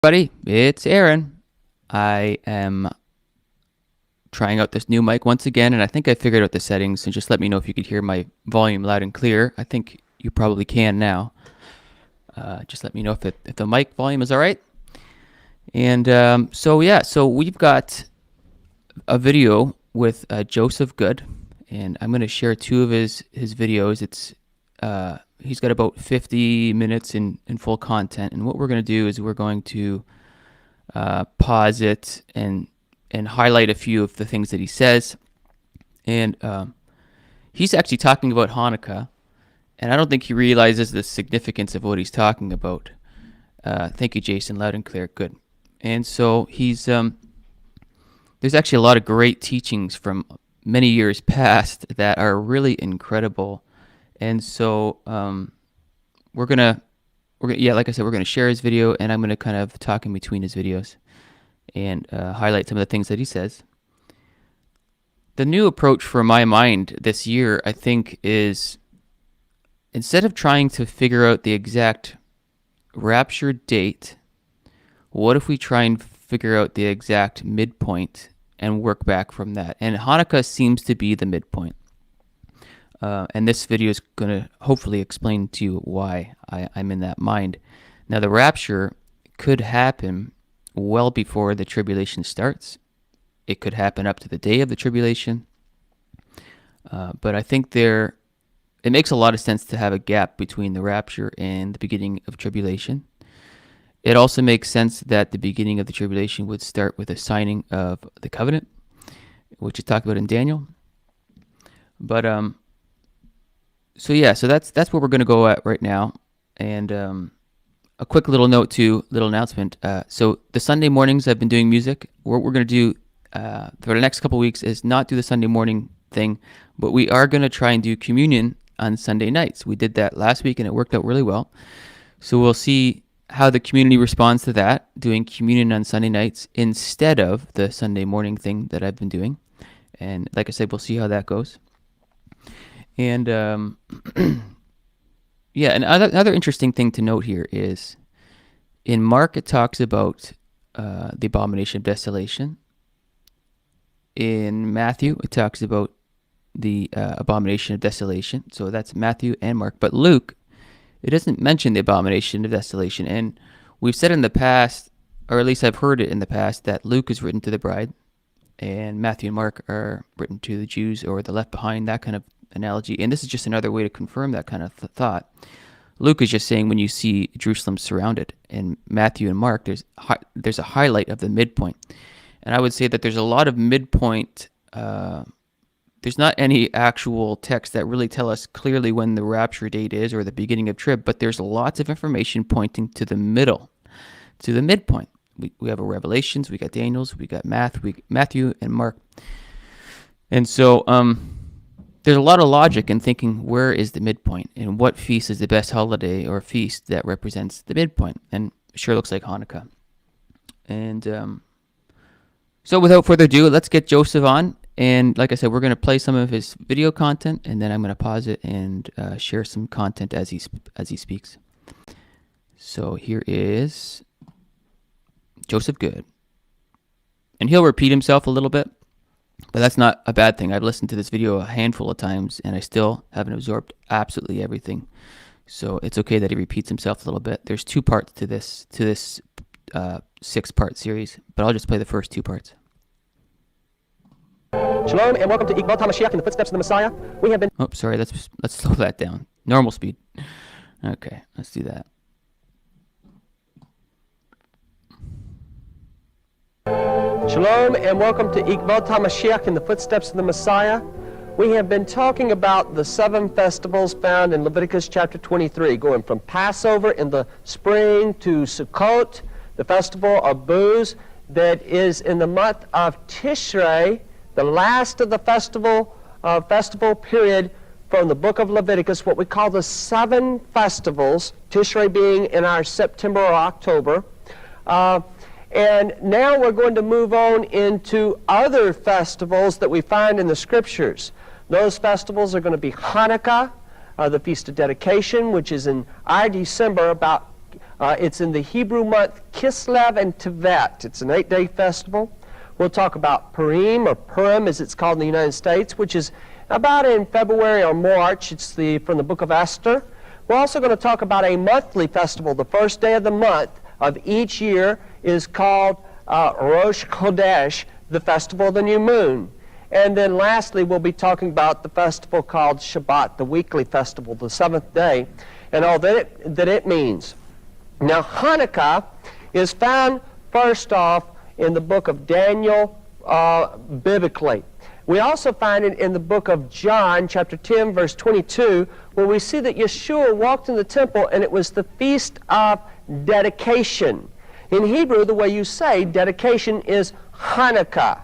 Buddy, it's Aaron. I am trying out this new mic once again, and I think I figured out the settings, and just let me know if you could hear my volume loud and clear. I think you probably can now. Just let me know if the mic volume is all right. And so we've got a video with Joseph Good, and I'm going to share two of his videos. He's got about 50 minutes in full content, and what we're going to do is we're going to pause it and highlight a few of the things that he says. And he's actually talking about Hanukkah, and I don't think he realizes the significance of what he's talking about. Thank you, Jason, loud and clear, good. And so he's there's actually a lot of great teachings from many years past that are really incredible. And so we're gonna like I said, we're gonna share his video, and I'm gonna kind of talk in between his videos and highlight some of the things that he says. The new approach for my mind this year, I think, is instead of trying to figure out the exact rapture date, what if we try and figure out the exact midpoint and work back from that? And Hanukkah seems to be the midpoint. And this video is going to hopefully explain to you why I'm in that mind. Now, the rapture could happen well before the tribulation starts. It could happen up to the day of the tribulation. But I think it makes a lot of sense to have a gap between the rapture and the beginning of tribulation. It also makes sense that the beginning of the tribulation would start with a signing of the covenant, which is talked about in Daniel. But so that's where we're going to go at right now. And a quick little announcement. So the Sunday mornings I've been doing music. What we're going to do for the next couple weeks is not do the Sunday morning thing, but we are going to try and do communion on Sunday nights. We did that last week and it worked out really well. So we'll see how the community responds to that, doing communion on Sunday nights instead of the Sunday morning thing that I've been doing. And like I said, we'll see how that goes. And another interesting thing to note here is in Mark it talks about the abomination of desolation. In Matthew it talks about the abomination of desolation. So that's Matthew and Mark. But Luke, it doesn't mention the abomination of desolation. And we've said in the past, or at least I've heard it in the past, that Luke is written to the bride and Matthew and Mark are written to the Jews or the left behind, that kind of analogy. And this is just another way to confirm that kind of thought. Luke is just saying when you see Jerusalem surrounded, and Matthew and Mark, there's a highlight of the midpoint. And I would say that there's a lot of midpoint. There's not any actual text that really tell us clearly when the rapture date is or the beginning of trib, but there's lots of information pointing to the middle, to the midpoint. We have a Revelations, we got Daniel's, we got Matthew and Mark. And so there's a lot of logic in thinking where is the midpoint and what feast is the best holiday or feast that represents the midpoint. And it sure looks like Hanukkah. And so without further ado, let's get Joseph on. And like I said, we're going to play some of his video content, and then I'm going to pause it and share some content as he speaks. So here is Joseph Good. And he'll repeat himself a little bit, but that's not a bad thing. I've listened to this video a handful of times, and I still haven't absorbed absolutely everything. So it's okay that he repeats himself a little bit. There's two parts to this 6-part series, but I'll just play the first 2 parts. Shalom and welcome to Ikval Hamashiach in the footsteps of the Messiah. We have been... Oh, sorry, let's slow that down. Normal speed. Okay, let's do that. Shalom and welcome to Ikval Hamashiach in the footsteps of the Messiah. We have been talking about the 7 festivals found in Leviticus chapter 23, going from Passover in the spring to Sukkot, the festival of booths that is in the month of Tishrei, the last of the festival period from the book of Leviticus, what we call the 7 festivals, Tishrei being in our September or October. And now we're going to move on into other festivals that we find in the Scriptures. Those festivals are going to be Hanukkah, the Feast of Dedication, which is in our December, about It's in the Hebrew month Kislev and Tevet. It's an 8-day festival. We'll talk about Purim, or Purim as it's called in the United States, which is about in February or March. It's from the book of Esther. We're also going to talk about a monthly festival. The first day of the month of each year is called Rosh Chodesh, the festival of the new moon. And then lastly, we'll be talking about the festival called Shabbat, the weekly festival, the 7th day, and all that it means. Now, Hanukkah is found first off in the book of Daniel biblically. We also find it in the book of John, chapter 10, verse 22, where we see that Yeshua walked in the temple and it was the feast of dedication. In Hebrew, the way you say dedication is Hanukkah.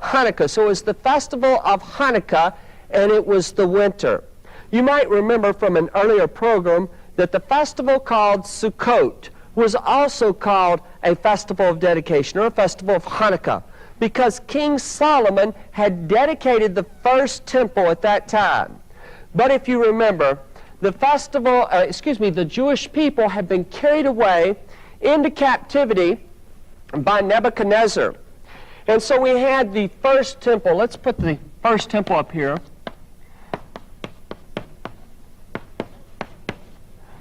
Hanukkah. So it's the festival of Hanukkah, and it was the winter. You might remember from an earlier program that the festival called Sukkot was also called a festival of dedication, or a festival of Hanukkah, because King Solomon had dedicated the first temple at that time. But if you remember, the Jewish people had been carried away into captivity by Nebuchadnezzar. And so we had the first temple. Let's put the first temple up here.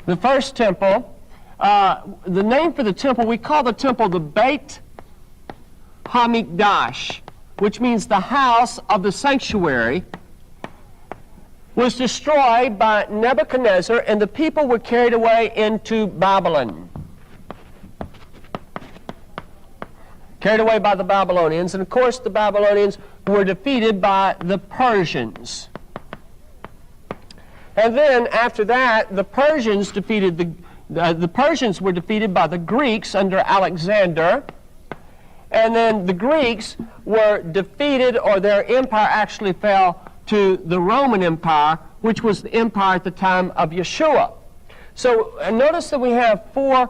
The first temple, the name for the temple, we call the temple the Beit HaMikdash, which means the house of the sanctuary, was destroyed by Nebuchadnezzar, and the people were carried away into Babylon. Carried away by the Babylonians, and of course the Babylonians were defeated by the Persians. And then after that, the Persians were defeated by the Greeks under Alexander, and then the Greeks were defeated, or their empire actually fell to the Roman Empire, which was the empire at the time of Yeshua. So notice that we have four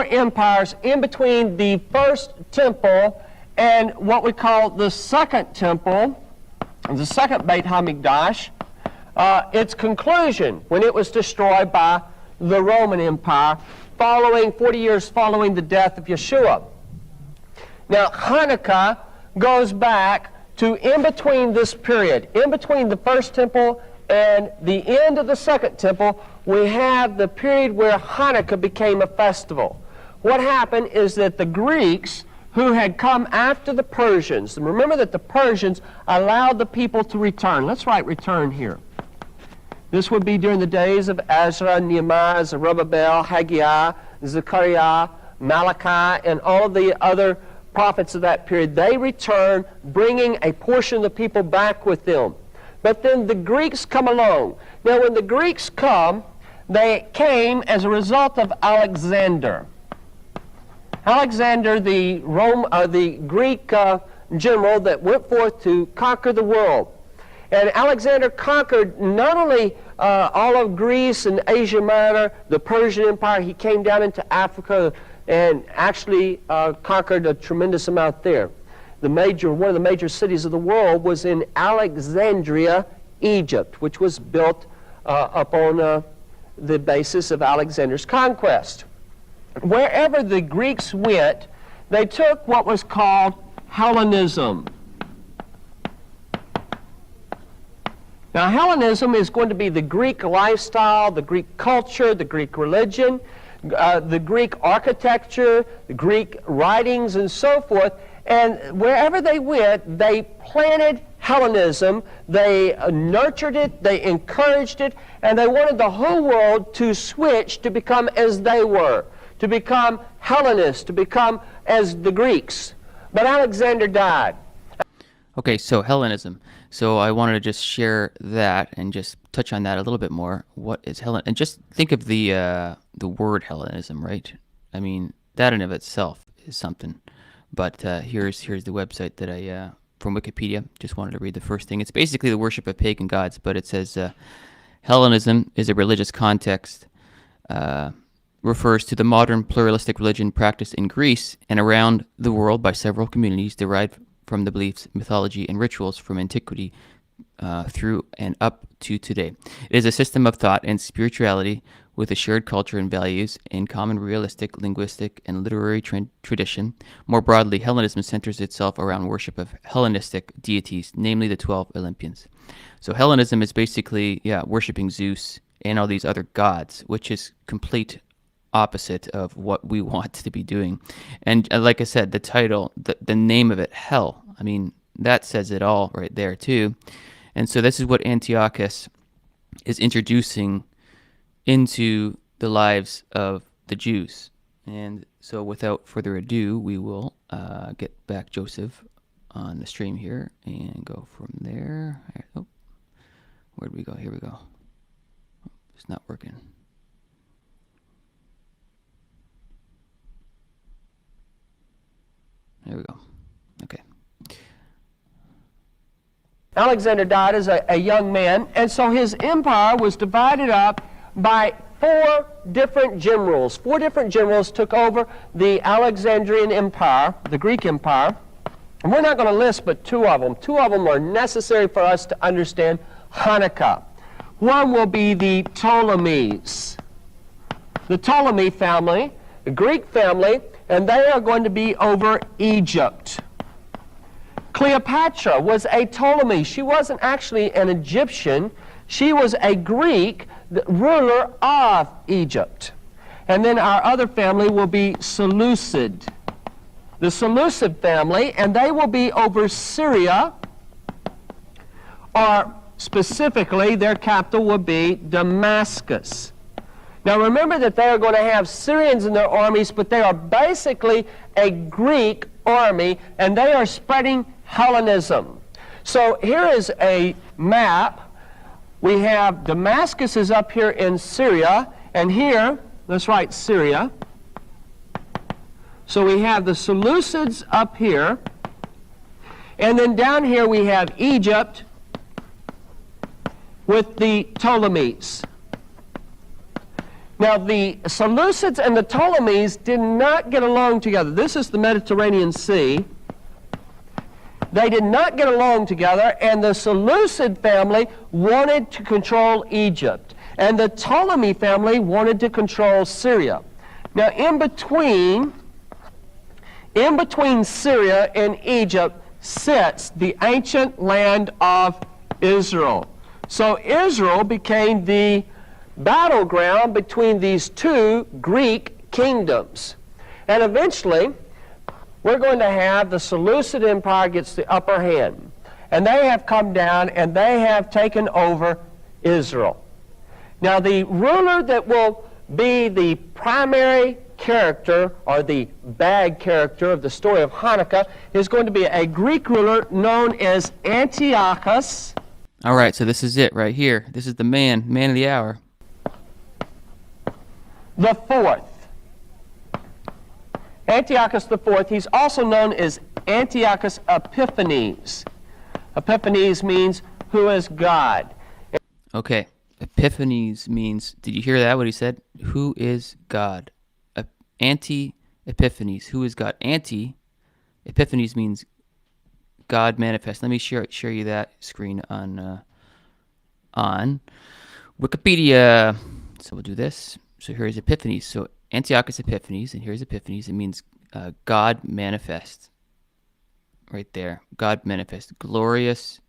empires in between the first temple and what we call the second temple, the second Beit HaMikdash, its conclusion when it was destroyed by the Roman Empire 40 years following the death of Yeshua. Now, Hanukkah goes back to in between this period, in between the first temple and the end of the second temple, we have the period where Hanukkah became a festival. What happened is that the Greeks, who had come after the Persians, and remember that the Persians allowed the people to return. Let's write return here. This would be during the days of Ezra, Nehemiah, Zerubbabel, Haggai, Zechariah, Malachi, and all of the other prophets of that period. They returned, bringing a portion of the people back with them. But then the Greeks come along. Now, when the Greeks come, they came as a result of Alexander. Alexander, the Greek general that went forth to conquer the world. And Alexander conquered not only all of Greece and Asia Minor, the Persian Empire, he came down into Africa and actually conquered a tremendous amount there. One of the major cities of the world was in Alexandria, Egypt, which was built upon the basis of Alexander's conquest. Wherever the Greeks went, they took what was called Hellenism. Now, Hellenism is going to be the Greek lifestyle, the Greek culture, the Greek religion, the Greek architecture, the Greek writings, and so forth. And wherever they went, they planted Hellenism, they nurtured it, they encouraged it, and they wanted the whole world to switch to become as they were, to become Hellenists, to become as the Greeks. But Alexander died. Okay, so Hellenism. So I wanted to just share that and just touch on that a little bit more. What is Hellen? And just think of the word Hellenism, right? I mean, that in of itself is something. But here's the website that I from Wikipedia. Just wanted to read the first thing. It's basically the worship of pagan gods, but it says Hellenism is a religious context. Refers to the modern pluralistic religion practiced in Greece and around the world by several communities derived from the beliefs, mythology, and rituals from antiquity through and up to today. It is a system of thought and spirituality with a shared culture and values and common realistic, linguistic, and literary tradition. More broadly, Hellenism centers itself around worship of Hellenistic deities, namely the 12 Olympians. So Hellenism is basically, worshiping Zeus and all these other gods, which is complete opposite of what we want to be doing. And like I said, the title, the name of it, hell, I mean, that says it all right there too. And so this is what Antiochus is introducing into the lives of the Jews. And so without further ado, we will get back Joseph on the stream here and go from there. Oh, where'd we go? Here we go. It's not working. There we go. Okay. Alexander died as a young man, and so his empire was divided up by four different generals. Four different generals took over the Alexandrian Empire, the Greek Empire. And we're not going to list but two of them. Two of them are necessary for us to understand Hanukkah. One will be the Ptolemies. The Ptolemy family, the Greek family, and they are going to be over Egypt. Cleopatra was a Ptolemy. She wasn't actually an Egyptian. She was a Greek ruler of Egypt. And then our other family will be Seleucid. The Seleucid family, and they will be over Syria, or specifically their capital will be Damascus. Now remember that they are going to have Syrians in their armies, but they are basically a Greek army, and they are spreading Hellenism. So here is a map. We have Damascus is up here in Syria, and here, let's write Syria. So we have the Seleucids up here, and then down here we have Egypt with the Ptolemies. Now the Seleucids and the Ptolemies did not get along together. This is the Mediterranean Sea. They did not get along together, and the Seleucid family wanted to control Egypt, and the Ptolemy family wanted to control Syria. Now in between Syria and Egypt sits the ancient land of Israel. So Israel became the battleground between these two Greek kingdoms. And eventually, we're going to have the Seleucid Empire gets the upper hand. And they have come down and they have taken over Israel. Now the ruler that will be the primary character, or the bad character of the story of Hanukkah, is going to be a Greek ruler known as Antiochus. All right, so this is it right here. This is the man of the hour. The fourth. Antiochus the fourth. He's also known as Antiochus Epiphanes. Epiphanes means who is God. Okay, Epiphanes means, did you hear that, what he said? Who is God? Anti-Epiphanes, who is God? Anti-Epiphanes means God manifest. Let me share you that screen on Wikipedia. So we'll do this. So here's Epiphanes. So Antiochus Epiphanes, and here's Epiphanes. It means God manifest. Right there. God manifest. Glorious,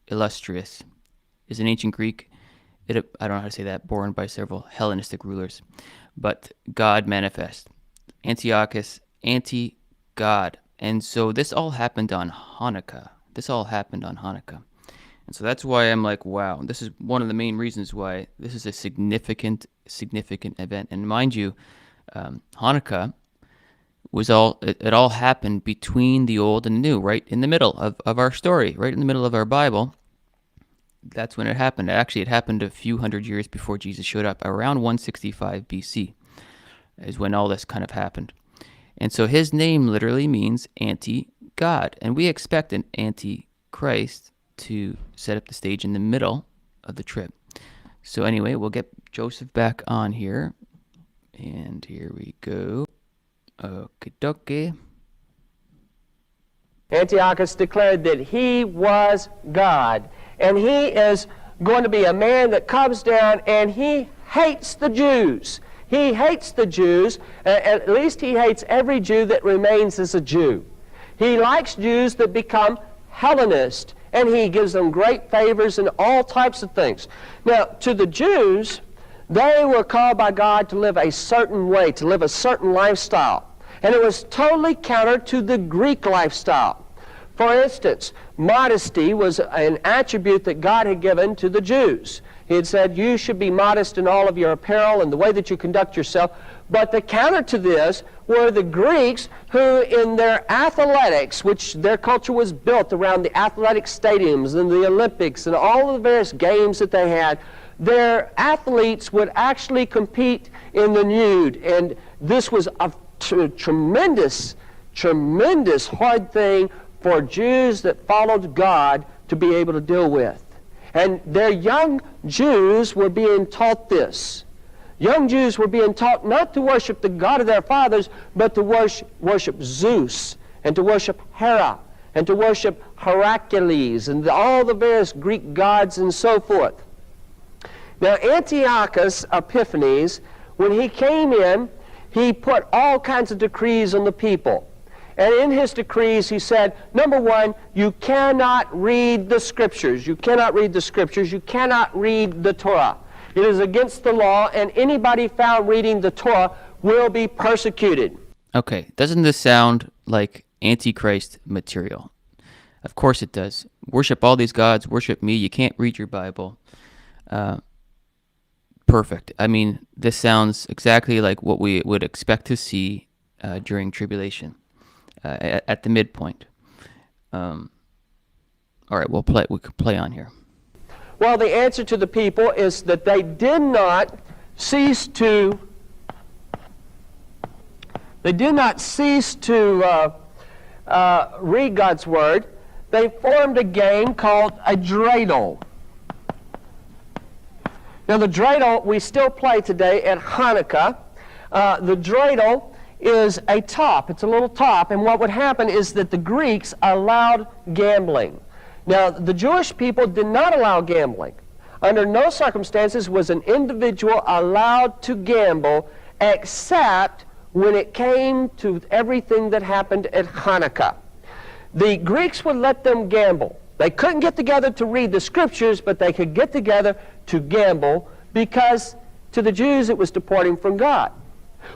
illustrious is an ancient Greek. I don't know how to say that. Born by several Hellenistic rulers. But God manifest. Antiochus, anti-God. And so this all happened on Hanukkah. And so that's why I'm like, wow, this is one of the main reasons why this is a significant event. And mind you, Hanukkah was it all happened between the old and the new, right in the middle of our story, right in the middle of our Bible. That's when it happened. Actually, it happened a few hundred years before Jesus showed up. Around 165 BC is when all this kind of happened. And so his name literally means anti-God. And we expect an antichrist to set up the stage in the middle of the trip. So anyway, we'll get Joseph back on here. And here we go. Okie dokie. Antiochus declared that he was God. And he is going to be a man that comes down and he hates the Jews. He hates the Jews. At least he hates every Jew that remains as a Jew. He likes Jews that become Hellenists, and he gives them great favors and all types of things. Now, to the Jews, they were called by God to live a certain way, to live a certain lifestyle. And it was totally counter to the Greek lifestyle. For instance, modesty was an attribute that God had given to the Jews. He had said, you should be modest in all of your apparel and the way that you conduct yourself. But the counter to this were the Greeks who, in their athletics, which their culture was built around the athletic stadiums and the Olympics and all of the various games that they had, their athletes would actually compete in the nude. And this was a tremendous hard thing for Jews that followed God to be able to deal with. And their young Jews were being taught this. Young Jews were being taught not to worship the God of their fathers, but to worship Zeus, and to worship Hera, and to worship Heracles, and all the various Greek gods and so forth. Now, Antiochus Epiphanes, when he came in, he put all kinds of decrees on the people. And in his decrees, he said, number one, you cannot read the Scriptures. You cannot read the Scriptures. You cannot read the Torah. It is against the law, and anybody found reading the Torah will be persecuted. Okay, doesn't this sound like antichrist material? Of course it does. Worship all these gods, worship me, you can't read your Bible. Perfect. I mean, this sounds exactly like what we would expect to see during tribulation, at the midpoint. All right, we could play on here. Well, the answer to the people is that they did not cease to read God's Word. They formed a game called a dreidel. Now, the dreidel we still play today at Hanukkah. The dreidel is a top. It's a little top, and what would happen is that the Greeks allowed gambling. Now, the Jewish people did not allow gambling. Under no circumstances was an individual allowed to gamble except when it came to everything that happened at Hanukkah. The Greeks would let them gamble. They couldn't get together to read the Scriptures, but they could get together to gamble because to the Jews it was departing from God.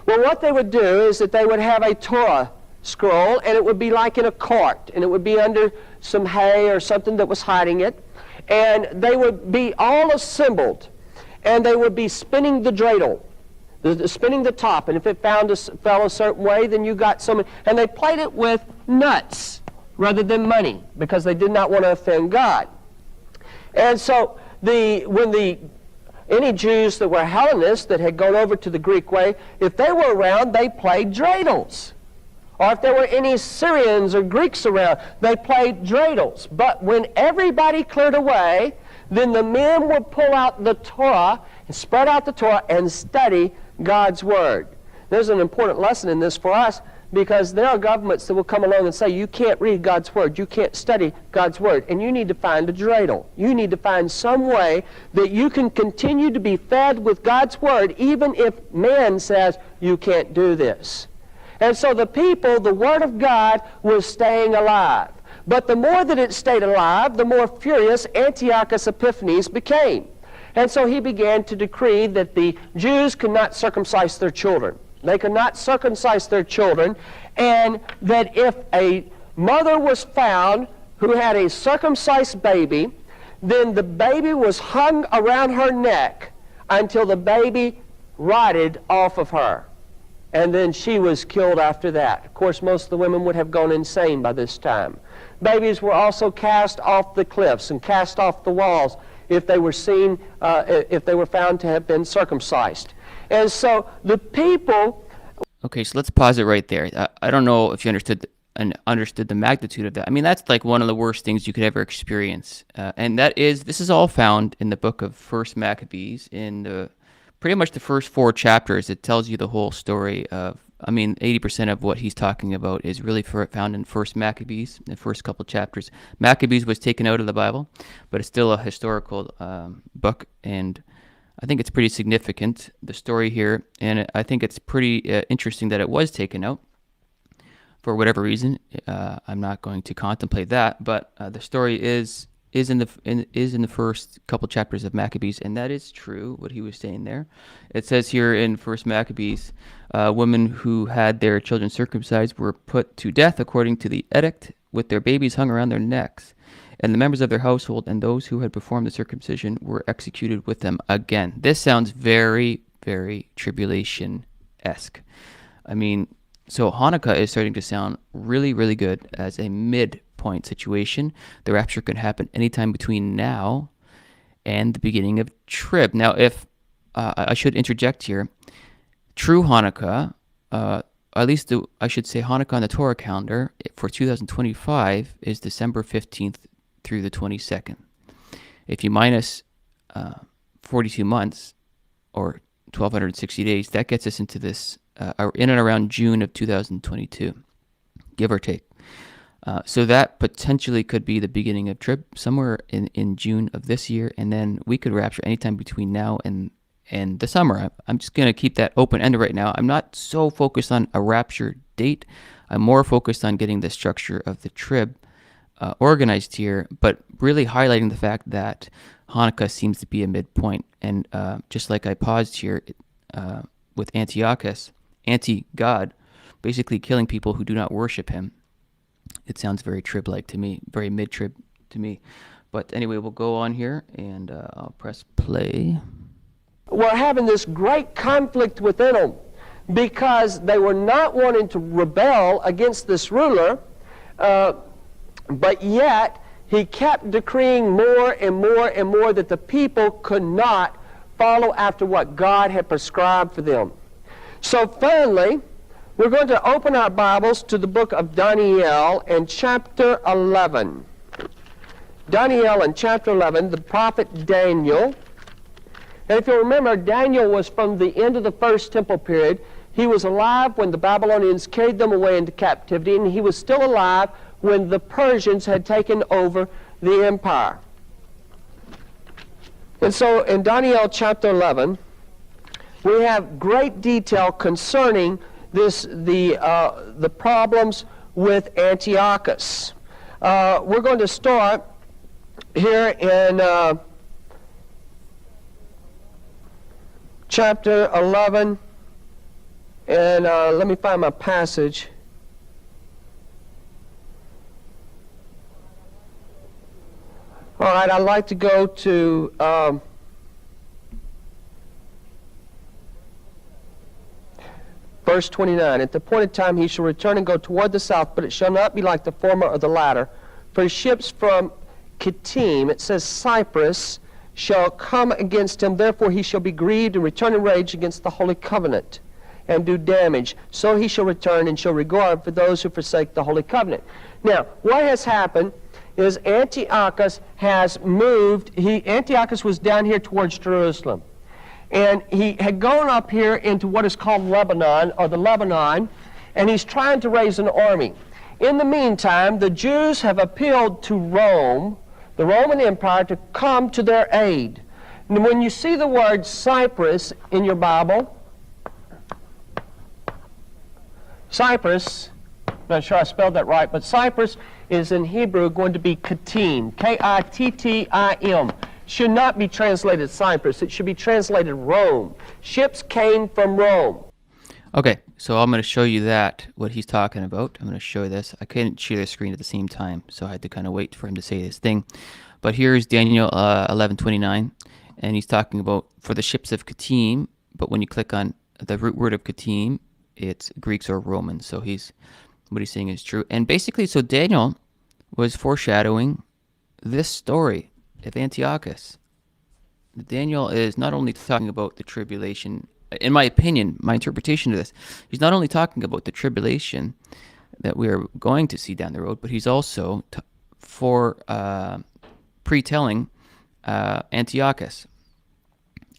Well, what they would do is that they would have a Torah scroll, and it would be like in a cart, and it would be under some hay or something that was hiding it, and they would be all assembled, and they would be spinning the dreidel, spinning the top, and if it fell a certain way, then you got some, and they played it with nuts rather than money because they did not want to offend God. And so any Jews that were Hellenists that had gone over to the Greek way, if they were around, they played dreidels. Or if there were any Syrians or Greeks around, they played dreidels. But when everybody cleared away, then the men would pull out the Torah and spread out the Torah and study God's Word. There's an important lesson in this for us because there are governments that will come along and say, you can't read God's Word, you can't study God's Word, and you need to find a dreidel. You need to find some way that you can continue to be fed with God's Word even if man says you can't do this. And so the people, the Word of God was staying alive. But the more that it stayed alive, the more furious Antiochus Epiphanes became. And so he began to decree that the Jews could not circumcise their children. They could not circumcise their children, and that if a mother was found who had a circumcised baby, then the baby was hung around her neck until the baby rotted off of her. And then she was killed after that. Of course, most of the women would have gone insane by this time. Babies were also cast off the cliffs and cast off the walls if they were if they were found to have been circumcised. And so the people... Okay, so let's pause it right there. I don't know if you understood the magnitude of that. I mean, that's like one of the worst things you could ever experience. And this is all found in the book of First Maccabees in pretty much the first 4 chapters. It tells you the whole story of, 80% of what he's talking about is really found in First Maccabees, the first couple chapters. Maccabees was taken out of the Bible, but it's still a historical book, and I think it's pretty significant, the story here, and I think it's pretty interesting that it was taken out for whatever reason. I'm not going to contemplate that, but the story is in the first couple chapters of Maccabees, and that is true what he was saying there. It says here in First Maccabees, women who had their children circumcised were put to death according to the edict, with their babies hung around their necks, and the members of their household and those who had performed the circumcision were executed with them. Again, this sounds very, very tribulation-esque. I mean, so Hanukkah is starting to sound really, really good as a midpoint situation. The rapture could happen anytime between now and the beginning of Trib. Now, if I should interject here, true Hanukkah, at least I should say Hanukkah on the Torah calendar for 2025 is December 15th through the 22nd. If you minus 42 months or 1,260 days, that gets us into this in and around June of 2022, give or take. So that potentially could be the beginning of Trib, somewhere in June of this year, and then we could rapture anytime between now and the summer. I'm just going to keep that open-ended right now. I'm not so focused on a rapture date. I'm more focused on getting the structure of the Trib organized here, but really highlighting the fact that Hanukkah seems to be a midpoint. And just like I paused here with Antiochus, anti-God, basically killing people who do not worship him. It sounds very Trib-like to me, very mid-Trib to me. But anyway, we'll go on here, and I'll press play. Were having this great conflict within them because they were not wanting to rebel against this ruler, but yet he kept decreeing more and more and more that the people could not follow after what God had prescribed for them. So finally, we're going to open our Bibles to the book of Daniel and chapter 11. Daniel and chapter 11, the prophet Daniel. And if you remember, Daniel was from the end of the first temple period. He was alive when the Babylonians carried them away into captivity, and he was still alive when the Persians had taken over the empire. And so in Daniel chapter 11, we have great detail concerning the problems with Antiochus. We're going to start here in chapter 11, and let me find my passage. All right, I'd like to go to verse 29. At the appointed time he shall return and go toward the south, but it shall not be like the former or the latter. For ships from Kittim, it says Cyprus, shall come against him. Therefore he shall be grieved and return in rage against the holy covenant and do damage. So he shall return and shall regard for those who forsake the holy covenant. Now, what has happened is Antiochus has moved. Antiochus was down here towards Jerusalem. And he had gone up here into what is called Lebanon, or the Lebanon, and he's trying to raise an army. In the meantime, the Jews have appealed to Rome, the Roman Empire, to come to their aid. And when you see the word Cyprus in your Bible, Cyprus, not sure I spelled that right, but Cyprus is in Hebrew going to be Kittim, K-I-T-T-I-M. Should not be translated Cyprus. It should be translated Rome. Ships came from Rome. Okay, so I'm going to show you what he's talking about. I'm going to show this. I couldn't share the screen at the same time, so I had to kind of wait for him to say this thing. But here's Daniel 11:29, and he's talking about for the ships of Kittim, but when you click on the root word of Kittim, it's Greeks or Romans. So what he's saying is true. And basically, so Daniel was foreshadowing this story of Antiochus. Daniel is not only talking about the tribulation, in my opinion, my interpretation of this, he's not only talking about the tribulation that we are going to see down the road, but he's also pre-telling Antiochus.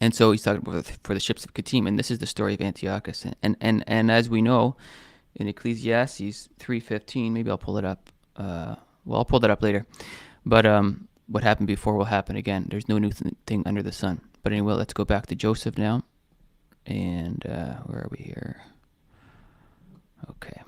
And so he's talking about for the ships of Kittim, and this is the story of Antiochus. And as we know, in Ecclesiastes 3:15, maybe I'll pull it up. Well, I'll pull that up later. But what happened before will happen again. There's no new thing under the sun. But anyway, let's go back to Joseph now. And where are we here? Okay.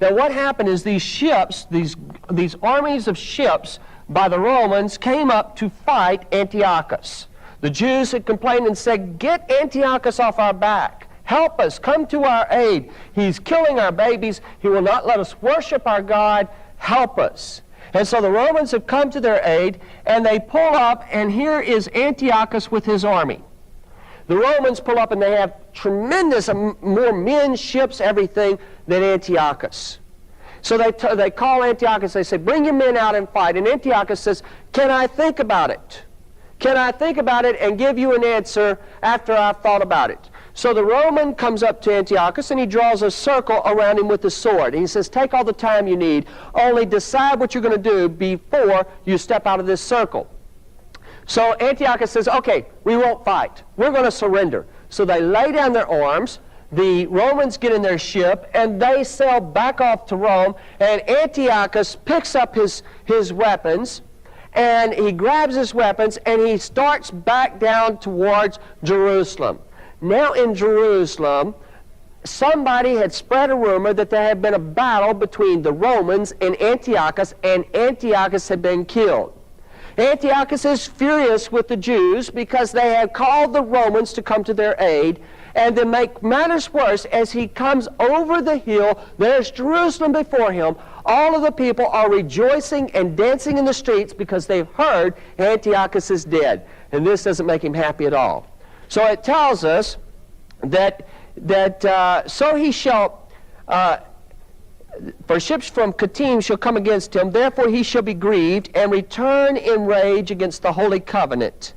Now what happened is these ships, these armies of ships by the Romans came up to fight Antiochus. The Jews had complained and said, "Get Antiochus off our back. Help us. Come to our aid. He's killing our babies. He will not let us worship our God. Help us." And so the Romans have come to their aid, and they pull up, and here is Antiochus with his army. The Romans pull up, and they have tremendous, more men, ships, everything than Antiochus. So they call Antiochus, they say, "Bring your men out and fight." And Antiochus says, "Can I think about it? Can I think about it and give you an answer after I've thought about it?" So the Roman comes up to Antiochus, and he draws a circle around him with the sword. And he says, "Take all the time you need. Only decide what you're going to do before you step out of this circle." So Antiochus says, "Okay, we won't fight. We're going to surrender." So they lay down their arms. The Romans get in their ship, and they sail back off to Rome. And Antiochus picks up his weapons, and he grabs his weapons, and he starts back down towards Jerusalem. Now in Jerusalem, somebody had spread a rumor that there had been a battle between the Romans and Antiochus had been killed. Antiochus is furious with the Jews because they had called the Romans to come to their aid. And to make matters worse, as he comes over the hill, there's Jerusalem before him. All of the people are rejoicing and dancing in the streets because they've heard Antiochus is dead. And this doesn't make him happy at all. So it tells us that so he shall, for ships from Kittim shall come against him, therefore he shall be grieved and return in rage against the holy covenant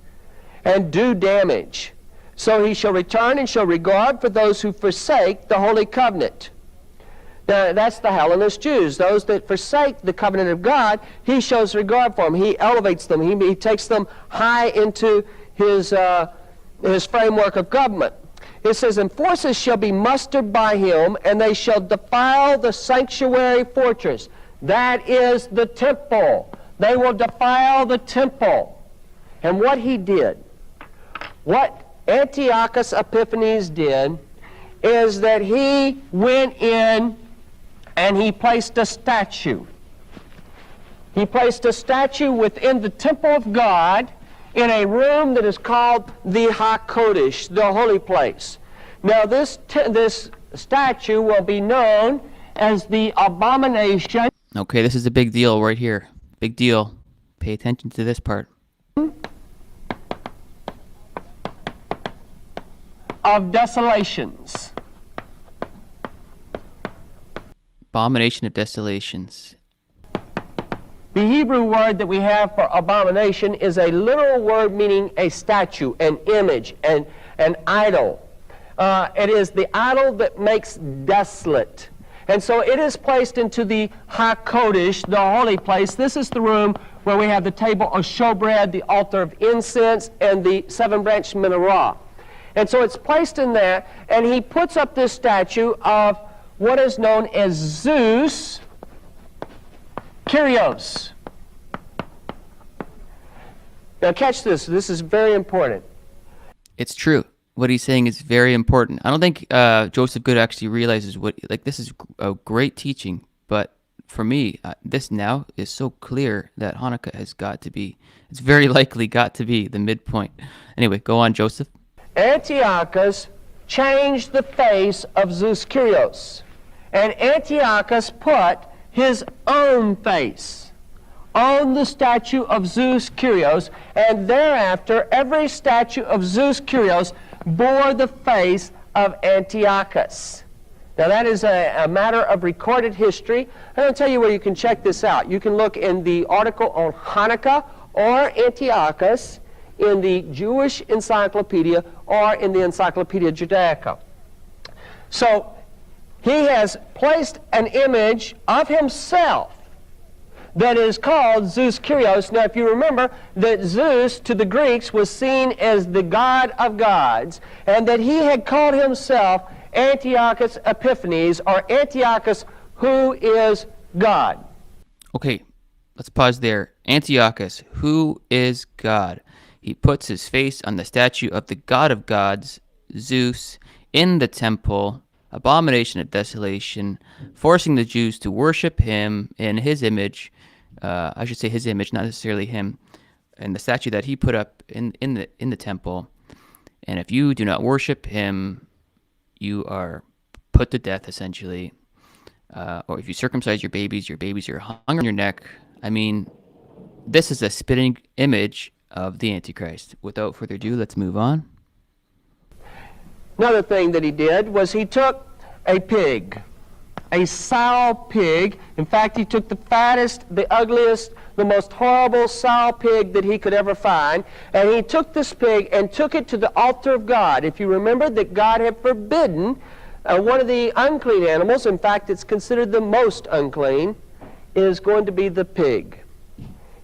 and do damage. So he shall return and show regard for those who forsake the holy covenant. Now that's the Hellenist Jews, those that forsake the covenant of God. He shows regard for them. He elevates them. He takes them high into his framework of government. It says, "And forces shall be mustered by him, and they shall defile the sanctuary fortress." That is the temple. They will defile the temple. And what he did, what Antiochus Epiphanes did, is that he went in and he placed a statue. He placed a statue within the temple of God in a room that is called the HaKodesh, the holy place. Now this statue will be known as the Abomination. Okay, this is a big deal right here. Big deal. Pay attention to this part. Of desolations. Abomination of desolations. The Hebrew word that we have for abomination is a literal word meaning a statue, an image, an idol. It is the idol that makes desolate. And so it is placed into the HaKodesh, the holy place. This is the room where we have the table of showbread, the altar of incense, and the seven-branched menorah. And so it's placed in there, and he puts up this statue of what is known as Zeus Kyrios. Now catch this. This is very important. It's true. What he's saying is very important. I don't think Joseph Good actually realizes this is a great teaching, but for me, this now is so clear that Hanukkah has got to be, it's very likely got to be the midpoint. Anyway, go on, Joseph. Antiochus changed the face of Zeus Kyrios, and Antiochus put his own face on the statue of Zeus Kyrios, and thereafter every statue of Zeus Kyrios bore the face of Antiochus. Now that is a matter of recorded history. And I'll tell you where you can check this out. You can look in the article on Hanukkah or Antiochus in the Jewish Encyclopedia or in the Encyclopedia Judaica. So he has placed an image of himself that is called Zeus Kyrios. Now if you remember that Zeus to the Greeks was seen as the god of gods, and that he had called himself Antiochus Epiphanes, or Antiochus who is God. Okay, let's pause there. Antiochus, who is God? He puts his face on the statue of the god of gods, Zeus, in the temple, Abomination of desolation, forcing the Jews to worship him in his image. I should say his image, not necessarily him, and the statue that he put up in the temple. And if you do not worship him, you are put to death, essentially. Or if you circumcise your babies are hung on your neck. I mean, this is a spitting image of the Antichrist. Without further ado, let's move on. Another thing that he did was he took a pig, a sow pig. In fact, he took the fattest, the ugliest, the most horrible sow pig that he could ever find, and he took this pig and took it to the altar of God. If you remember that God had forbidden one of the unclean animals, in fact, it's considered the most unclean, is going to be the pig.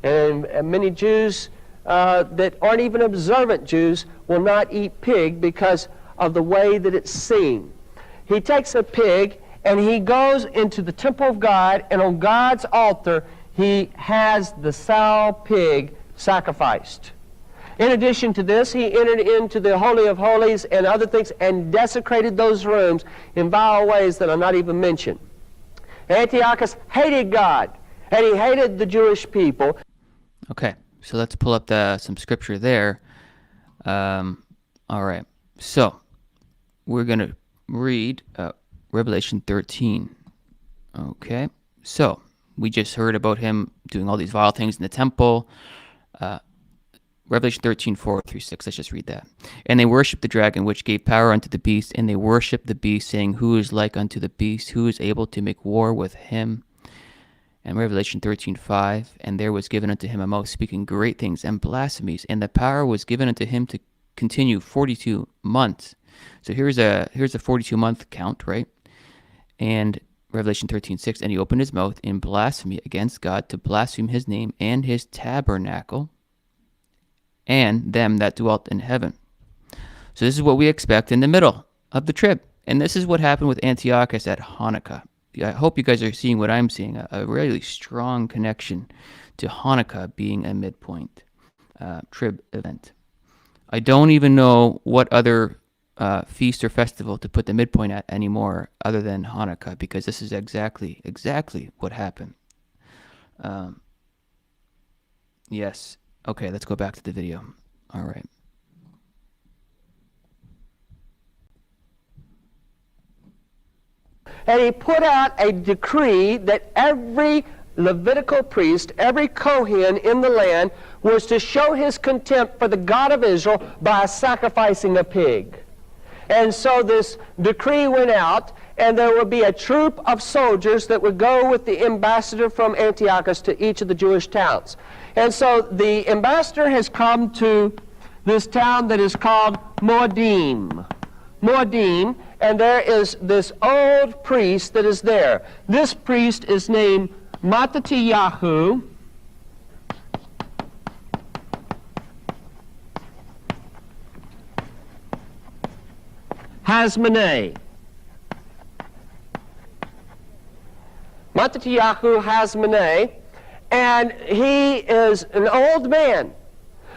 And many Jews that aren't even observant Jews will not eat pig because of the way that it's seen. He takes a pig and he goes into the temple of God, and on God's altar he has the sow pig sacrificed. In addition to this, he entered into the Holy of Holies and other things and desecrated those rooms in vile ways that are not even mentioned. Antiochus hated God, and he hated the Jewish people. Okay, so let's pull up some scripture there. All right, so we're going to read Revelation 13. Okay, so we just heard about him doing all these vile things in the temple. Revelation 13, 4 through 6. Let's just read that. And they worshiped the dragon, which gave power unto the beast, and they worshiped the beast, saying, Who is like unto the beast? Who is able to make war with him? And Revelation 13, 5. And there was given unto him a mouth speaking great things and blasphemies, and the power was given unto him to continue 42 months. So here's a 42-month count, right? And Revelation 13, 6. And he opened his mouth in blasphemy against God, to blaspheme his name and his tabernacle, and them that dwelt in heaven. So this is what we expect in the middle of the trib. And this is what happened with Antiochus at Hanukkah. I hope you guys are seeing what I'm seeing, a really strong connection to Hanukkah being a midpoint trib event. I don't even know what other feast or festival to put the midpoint at anymore other than Hanukkah, because this is exactly what happened. Yes. Okay, let's go back to the video. All right. And he put out a decree that every Levitical priest, every Kohen in the land, was to show his contempt for the God of Israel by sacrificing a pig. And so this decree went out, and there would be a troop of soldiers that would go with the ambassador from Antiochus to each of the Jewish towns. And so the ambassador has come to this town that is called Moadim. Moadim, and there is this old priest that is there. This priest is named Mattatyahu. Hasmoneh. Mattatyahu Hasmoneh, and he is an old man.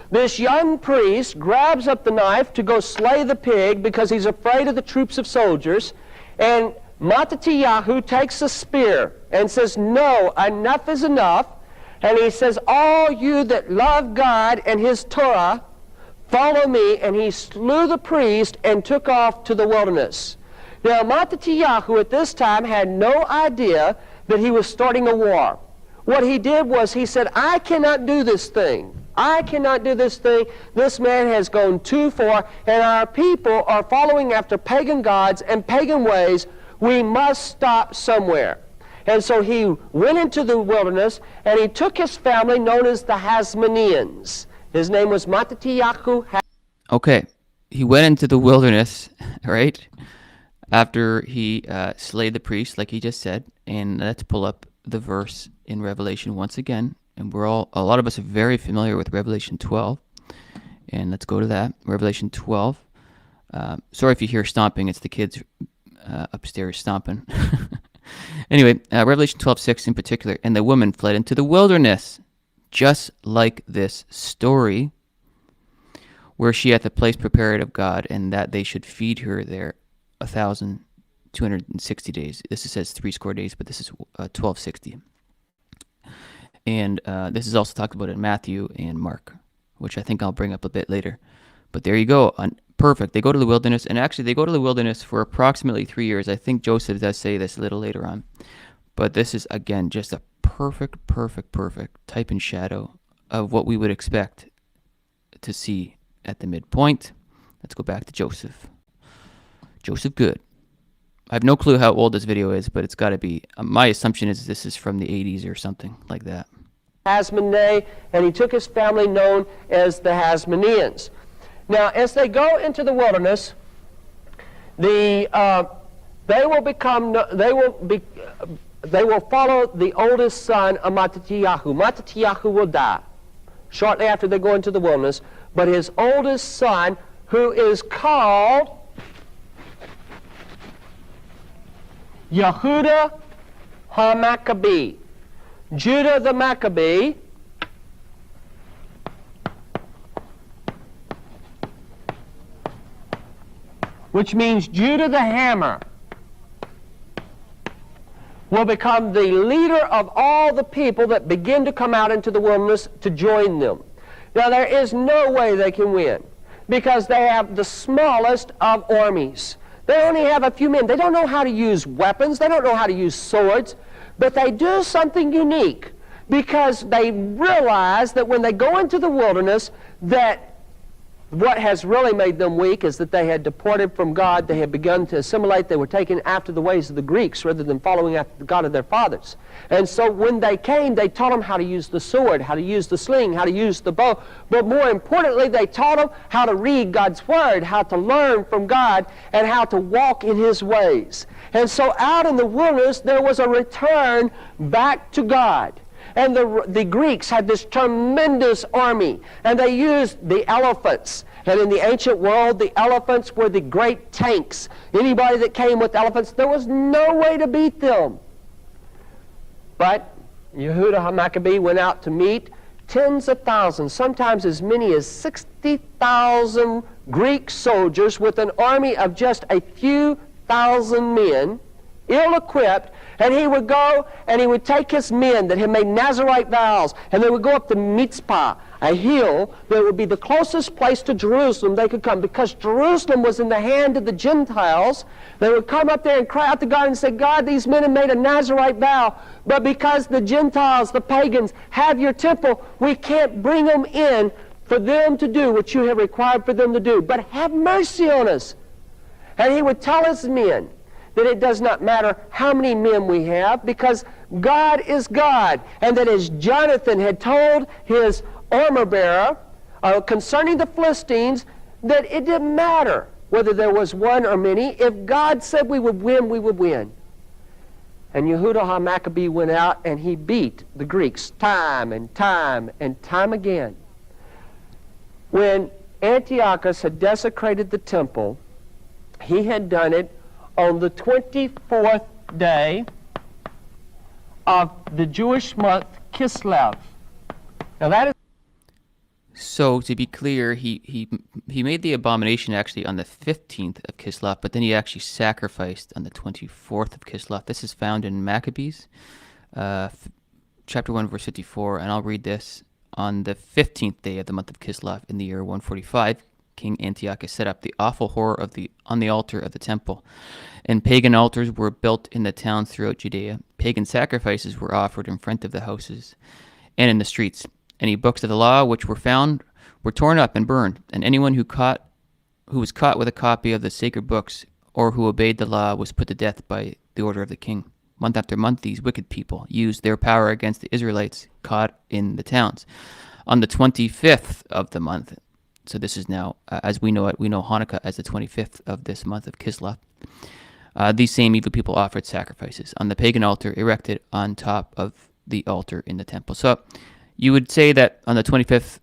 This young priest grabs up the knife to go slay the pig because he's afraid of the troops of soldiers, and Mattatyahu takes a spear and says, No, enough is enough. And he says, All you that love God and his Torah, follow me. And he slew the priest and took off to the wilderness. Now, Mattatyahu at this time had no idea that he was starting a war. What he did was he said, I cannot do this thing. I cannot do this thing. This man has gone too far, and our people are following after pagan gods and pagan ways. We must stop somewhere. And so he went into the wilderness, and he took his family, known as the Hasmoneans. His name was Mattatyahu. Okay, he went into the wilderness, right? After he slayed the priest, like he just said. And let's pull up the verse in Revelation once again. And a lot of us are very familiar with Revelation 12. And let's go to that. Revelation 12. Sorry if you hear stomping. It's the kids upstairs stomping. Anyway, Revelation 12:6 in particular, and the woman fled into the wilderness, just like this story, where she hath a place prepared of God, and that they should feed her there 1,260 days. This says 60 days, but this is 1260. And this is also talked about in Matthew and Mark, which I think I'll bring up a bit later. But there you go. Perfect. They go to the wilderness, and actually they go to the wilderness for approximately 3 years. I think Joseph does say this a little later on. But this is, again, just a perfect type and shadow of what we would expect to see at the midpoint. Let's go back to Joseph. Joseph Good. I have no clue how old this video is, but it's got to be. My assumption is this is from the 80s or something like that. Hasmonai, and he took his family known as the Hasmoneans. Now, as they go into the wilderness, they will follow the oldest son of Mattatyahu. Mattatyahu will die shortly after they go into the wilderness, but his oldest son, who is called Yehuda HaMaccabee, Judah the Maccabee, which means Judah the hammer, will become the leader of all the people that begin to come out into the wilderness to join them. Now, there is no way they can win, because they have the smallest of armies. They only have a few men. They don't know how to use weapons. They don't know how to use swords. But they do something unique, because they realize that when they go into the wilderness, that what has really made them weak is that they had departed from God. They had begun to assimilate. They were taken after the ways of the Greeks rather than following after the God of their fathers. And so when they came, they taught them how to use the sword, how to use the sling, how to use the bow. But more importantly, they taught them how to read God's Word, how to learn from God, and how to walk in His ways. And so out in the wilderness, there was a return back to God. And the Greeks had this tremendous army, and they used the elephants. And in the ancient world, the elephants were the great tanks. Anybody that came with elephants, there was no way to beat them. But Yehuda HaMaccabee went out to meet tens of thousands, sometimes as many as 60,000 Greek soldiers with an army of just a few thousand men, ill-equipped, and he would go and he would take his men that had made Nazirite vows, and they would go up to Mitzpah, a hill that would be the closest place to Jerusalem they could come, because Jerusalem was in the hand of the Gentiles. They would come up there and cry out to God and say, God, these men have made a Nazirite vow, but because the Gentiles, the pagans, have your temple, we can't bring them in for them to do what you have required for them to do. But have mercy on us. And he would tell his men that it does not matter how many men we have, because God is God. And that as Jonathan had told his armor bearer concerning the Philistines, that it didn't matter whether there was one or many. If God said we would win, we would win. And Yehuda HaMaccabee went out and he beat the Greeks time and time and time again. When Antiochus had desecrated the temple, he had done it on the 24th day of the Jewish month Kislev. Now that is... So to be clear, he made the abomination actually on the 15th of Kislev, but then he actually sacrificed on the 24th of Kislev. This is found in Maccabees, chapter 1, verse 54, and I'll read this. On the 15th day of the month of Kislev in the year 145, King Antiochus set up the awful horror on the altar of the temple, and pagan altars were built in the towns throughout Judea. Pagan sacrifices were offered in front of the houses and in the streets. Any books of the law which were found were torn up and burned, and anyone who was caught with a copy of the sacred books or who obeyed the law was put to death by the order of the king. Month after month, these wicked people used their power against the Israelites caught in the towns. On the 25th of the month, so this is now, as we know it, we know Hanukkah as the 25th of this month of Kislev. These same evil people offered sacrifices on the pagan altar erected on top of the altar in the temple. So you would say that on the 25th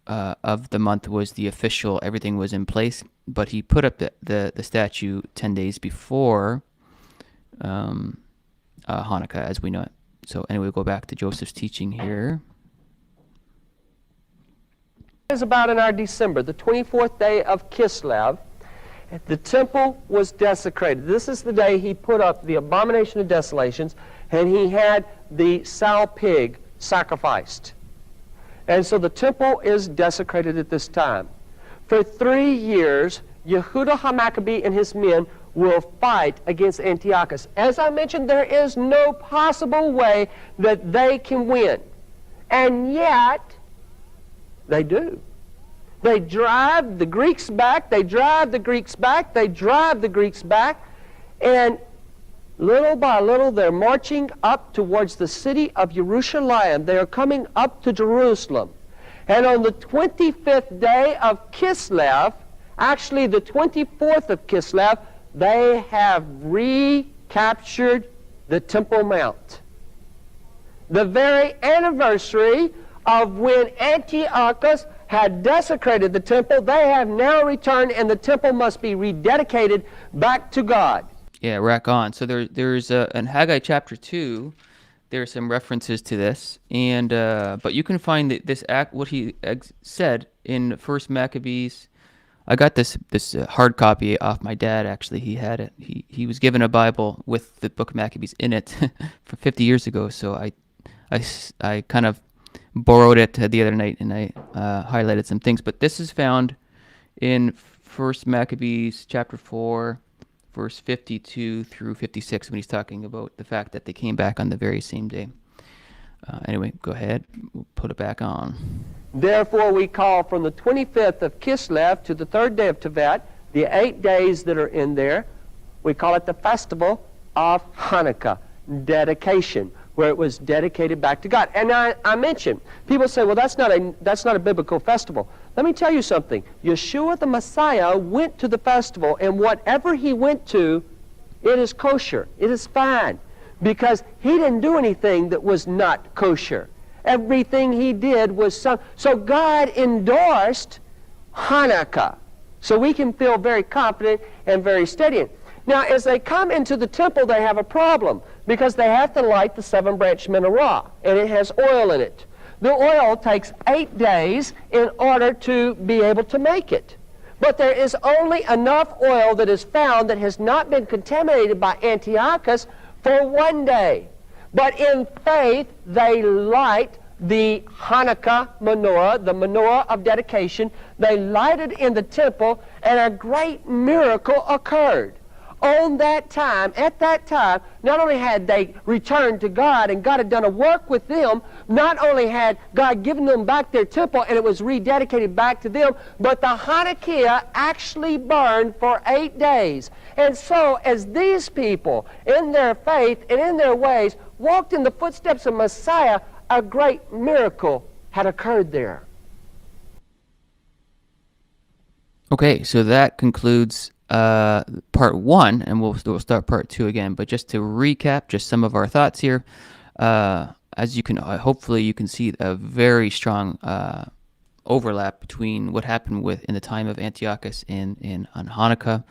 of the month was the official, everything was in place, but he put up the statue 10 days before Hanukkah as we know it. So anyway, we'll go back to Joseph's teaching here. Is about in our December, the 24th day of Kislev, the temple was desecrated. This is the day he put up the abomination of desolations, and he had the sow pig sacrificed. And so the temple is desecrated at this time. For 3 years, Yehuda HaMaccabee and his men will fight against Antiochus. As I mentioned, there is no possible way that they can win. And yet, they do. They drive the Greeks back, they drive the Greeks back, they drive the Greeks back, and little by little they're marching up towards the city of Jerusalem. They are coming up to Jerusalem. And on the 25th day of Kislev, actually the 24th of Kislev, they have recaptured the Temple Mount. The very anniversary of when Antiochus had desecrated the temple, they have now returned, and the temple must be rededicated back to God. Yeah, rack on. So there's in Haggai chapter 2, there are some references to this, and but you can find this act, what he said in First Maccabees. I got this hard copy off my dad. Actually, he had it. He was given a Bible with the Book of Maccabees in it from 50 years ago. So I kind of borrowed it the other night, and I highlighted some things. But this is found in First Maccabees chapter 4, verse 52 through 56, when he's talking about the fact that they came back on the very same day. Anyway, go ahead. We'll put it back on. Therefore, we call from the 25th of Kislev to the 3rd day of Tevet, the 8 days that are in there, we call it the festival of Hanukkah, dedication, where it was dedicated back to God. And I mentioned, people say, well, that's not a biblical festival. Let me tell you something. Yeshua the Messiah went to the festival, and whatever he went to, it is kosher. It is fine, because he didn't do anything that was not kosher. Everything he did was so God endorsed Hanukkah. So we can feel very confident and very steady. Now, as they come into the temple, they have a problem, because they have to light the 7-branch menorah, and it has oil in it. The oil takes 8 days in order to be able to make it. But there is only enough oil that is found that has not been contaminated by Antiochus for 1 day. But in faith, they light the Hanukkah menorah, the menorah of dedication. They lighted in the temple, and a great miracle occurred. On that time, at that time, not only had they returned to God and God had done a work with them, not only had God given them back their temple and it was rededicated back to them, but the Hanukkah actually burned for 8 days. And so, as these people, in their faith and in their ways, walked in the footsteps of Messiah, a great miracle had occurred there. Okay, so that concludes part 1, and we'll start part 2 again. But just to recap, just some of our thoughts here. As you can, hopefully you can see a very strong overlap between what happened in the time of Antiochus and on Hanukkah,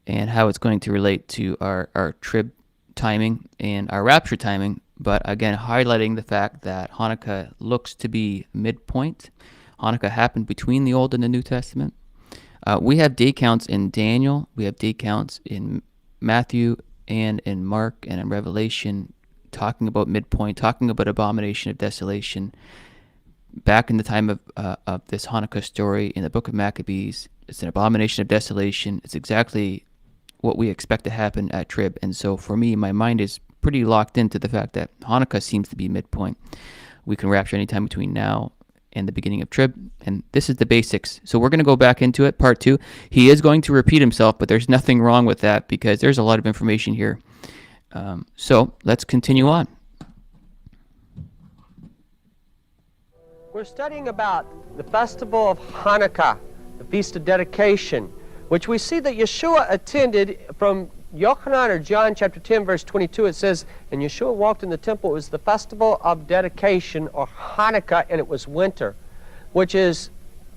and how it's going to relate to our trib timing and our rapture timing. But again, highlighting the fact that Hanukkah looks to be midpoint. Hanukkah happened between the Old and the New Testament. We have day counts in Daniel, we have day counts in Matthew and in Mark and in Revelation, talking about midpoint, talking about abomination of desolation. Back in the time of this Hanukkah story in the book of Maccabees, it's an abomination of desolation. It's exactly what we expect to happen at Trib. And so for me, my mind is pretty locked into the fact that Hanukkah seems to be midpoint. We can rapture anytime between now and the beginning of Trib, and this is the basics. So we're going to go back into it, part 2. He is going to repeat himself, but there's nothing wrong with that, because there's a lot of information here. So let's continue on. We're studying about the festival of Hanukkah, the Feast of Dedication, which we see that Yeshua attended from Yochanan or John chapter 10 verse 22. It says, and Yeshua walked in the temple. It was the festival of dedication, or Hanukkah, and it was winter, which is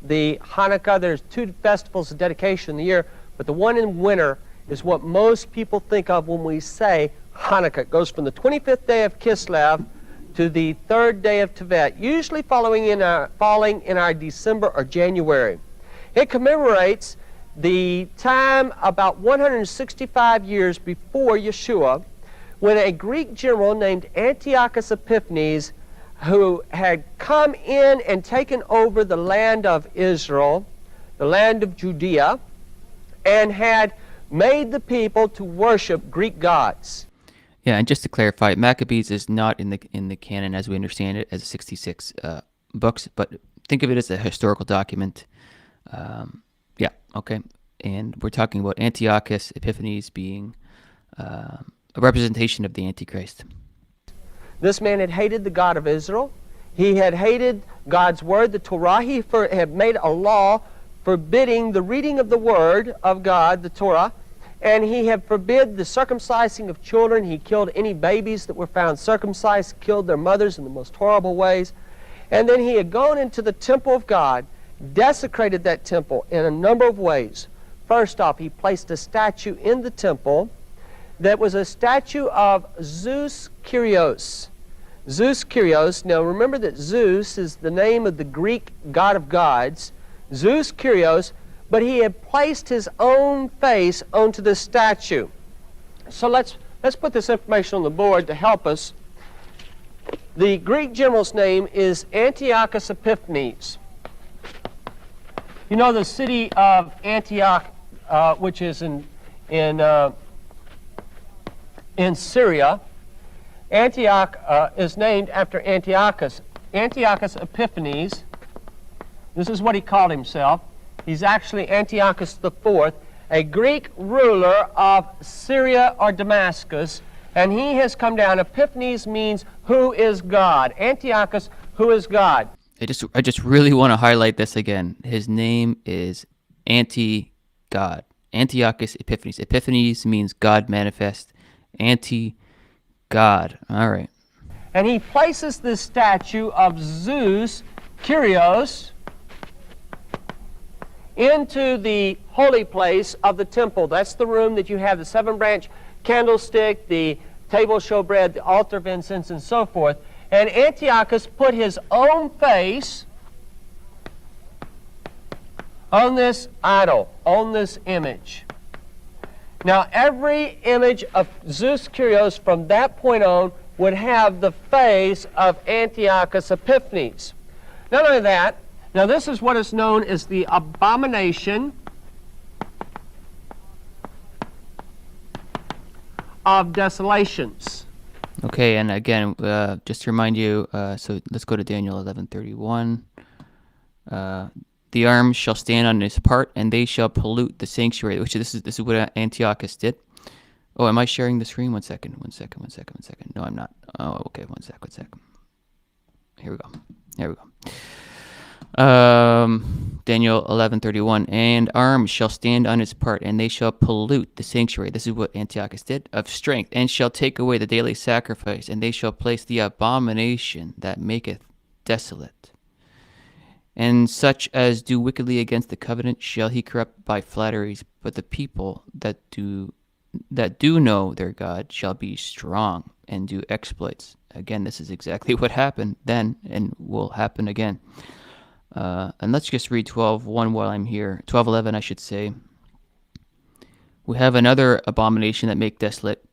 the Hanukkah. There's 2 festivals of dedication in the year, but the one in winter is what most people think of when we say Hanukkah. It goes from the 25th day of Kislev to the 3rd day of Tevet, usually falling in our December or January. It commemorates the time about 165 years before Yeshua, when a Greek general named Antiochus Epiphanes, who had come in and taken over the land of Israel, the land of Judea, and had made the people to worship Greek gods. Yeah, and just to clarify, Maccabees is not in the canon as we understand it as 66 books, but think of it as a historical document. Yeah, okay. And we're talking about Antiochus Epiphanes being a representation of the Antichrist. This man had hated the God of Israel. He had hated God's word, the Torah. He had made a law forbidding the reading of the word of God, the Torah, and he had forbid the circumcising of children. He killed any babies that were found circumcised, killed their mothers in the most horrible ways. And then he had gone into the temple of God, desecrated that temple in a number of ways. First off, he placed a statue in the temple that was a statue of Zeus Kyrios. Zeus Kyrios, now remember that Zeus is the name of the Greek god of gods, Zeus Kyrios, but he had placed his own face onto the statue. So let's put this information on the board to help us. The Greek general's name is Antiochus Epiphanes. You know the city of Antioch, which is in Syria. Antioch is named after Antiochus. Antiochus Epiphanes, this is what he called himself. He's actually Antiochus IV, a Greek ruler of Syria or Damascus, and he has come down. Epiphanes means who is God. Antiochus, who is God. I just really want to highlight this again. His name is anti-God. Antiochus Epiphanes. Epiphanes means God manifest. Anti-God. All right. And he places this statue of Zeus, Kyrios, into the holy place of the temple. That's the room that you have the 7-branch candlestick, the table showbread, the altar of incense, and so forth. And Antiochus put his own face on this idol, on this image. Now, every image of Zeus Kyrios from that point on would have the face of Antiochus Epiphanes. Not only that, now this is what is known as the Abomination of Desolations. Okay, and again, just to remind you, so let's go to Daniel 11:31. The arms shall stand on his part, and they shall pollute the sanctuary. Which this is what Antiochus did. Oh, am I sharing the screen? One second. No, I'm not. Oh, okay. One sec. Here we go. Daniel 11:31. And arms shall stand on his part, and they shall pollute the sanctuary. This is what Antiochus did of strength, and shall take away the daily sacrifice, and they shall place the abomination that maketh desolate. And such as do wickedly against the covenant shall he corrupt by flatteries, but the people that do know their God shall be strong and do exploits. Again, this is exactly what happened then and will happen again. And let's just read 12:1 while I'm here. 12:11, I should say. We have another abomination that make desolate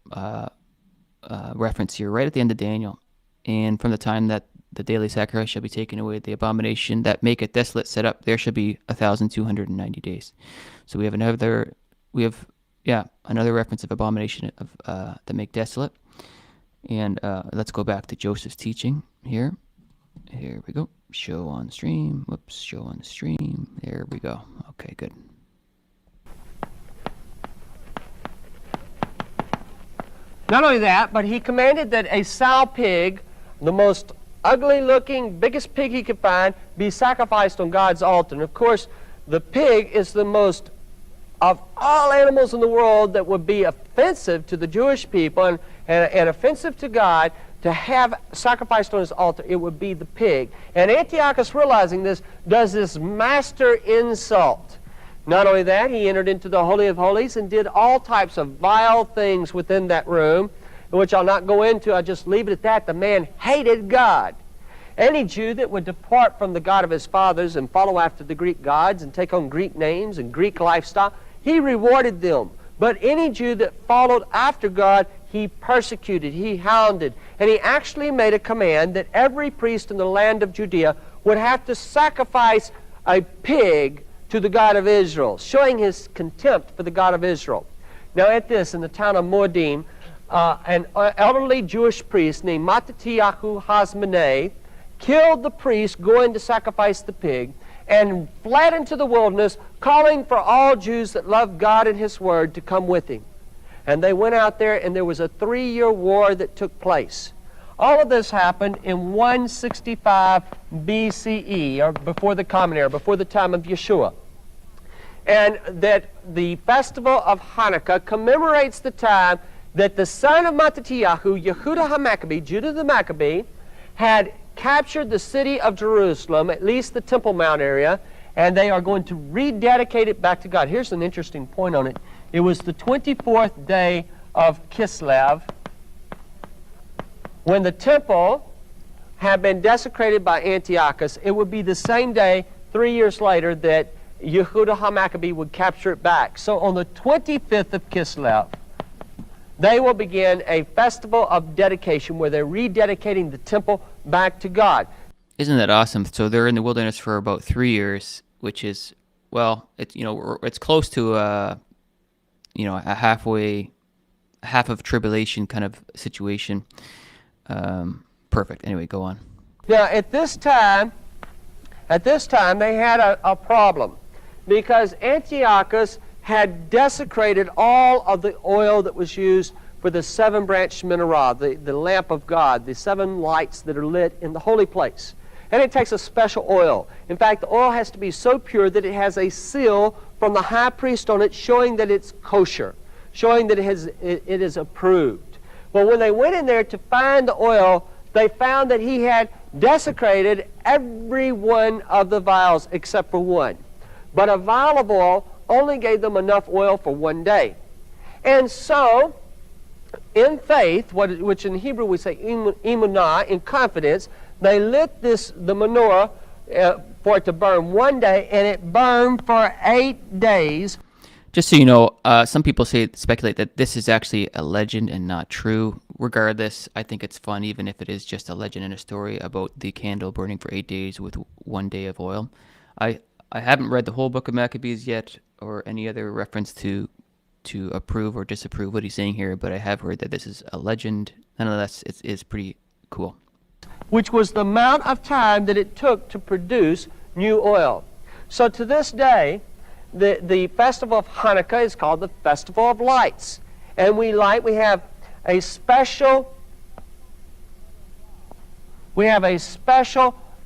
reference here right at the end of Daniel. And from the time that the daily sacrifice shall be taken away, the abomination that maketh desolate set up, there shall be 1,290 days. So we have another reference of abomination of that make desolate. And let's go back to Joseph's teaching here. Here we go. Show on stream. Whoops. Show on stream. There we go. Okay, good. Not only that, but he commanded that a sow pig, the most ugly-looking, biggest pig he could find, be sacrificed on God's altar. And of course, the pig is the most, of all animals in the world, that would be offensive to the Jewish people and offensive to God to have sacrificed on his altar. It would be the pig. And Antiochus, realizing this, does this master insult. Not only that, he entered into the Holy of Holies and did all types of vile things within that room. which I'll not go into. I'll just leave it at that. The man hated God. Any Jew that would depart from the God of his fathers and follow after the Greek gods and take on Greek names and Greek lifestyle, he rewarded them. But any Jew that followed after God, he persecuted, he hounded, and he actually made a command that every priest in the land of Judea would have to sacrifice a pig to the God of Israel, showing his contempt for the God of Israel. Now at this, in the town of Moadim, an elderly Jewish priest named Antiochus Hasmoneh killed the priest going to sacrifice the pig and fled into the wilderness, calling for all Jews that loved God and his word to come with him. And they went out there, and there was a 3-year war that took place. All of this happened in 165 BCE, or before the Common Era, before the time of Yeshua. And that the festival of Hanukkah commemorates the time that the son of Mattatyahu, Yehuda HaMaccabee, Judah the Maccabee, had captured the city of Jerusalem, at least the Temple Mount area, and they are going to rededicate it back to God. Here's an interesting point on it. It was the 24th day of Kislev when the temple had been desecrated by Antiochus. It would be the same day, 3 years later, that Yehuda HaMaccabee would capture it back. So on the 25th of Kislev, they will begin a festival of dedication where they're rededicating the temple back to God. Isn't that awesome? So they're in the wilderness for about 3 years, which is, well, it's close to a half of tribulation kind of situation. Perfect. Anyway, go on. Now, at this time, they had a problem because Antiochus had desecrated all of the oil that was used for the 7-branch menorah, the lamp of God, the 7 lights that are lit in the holy place. And it takes a special oil. In fact, the oil has to be so pure that it has a seal from the high priest on it showing that it's kosher, showing that it is approved. Well, when they went in there to find the oil, they found that he had desecrated every one of the vials except for one. But a vial of oil only gave them enough oil for 1 day. And so, in faith, which in Hebrew we say emunah, in confidence, they lit the menorah for it to burn 1 day, and it burned for 8 days. Just so you know, some people speculate that this is actually a legend and not true. Regardless, I think it's fun, even if it is just a legend and a story about the candle burning for 8 days with 1 day of oil. I haven't read the whole book of Maccabees yet, or any other reference to approve or disapprove what he's saying here, but I have heard that this is a legend. Nonetheless, it is pretty cool. Which was the amount of time that it took to produce new oil. So to this day, the festival of Hanukkah is called the Festival of Lights. And we have a special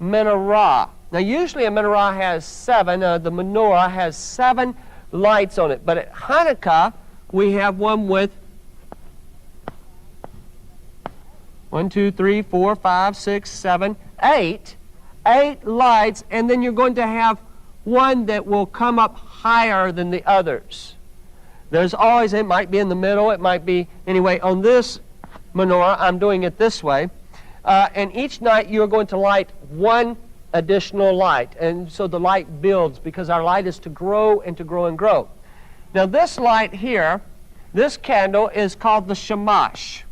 menorah. Now usually a menorah has 7, the menorah has 7 lights on it. But at Hanukkah, we have one with 1, 2, 3, 4, 5, 6, 7, 8 lights, and then you're going to have one that will come up higher than the others. There's always, it might be in the middle, it might be, anyway, on this menorah, I'm doing it this way, and each night you're going to light one additional light, and so the light builds because our light is to grow and to grow and grow. Now this light here, this candle is called the shamash,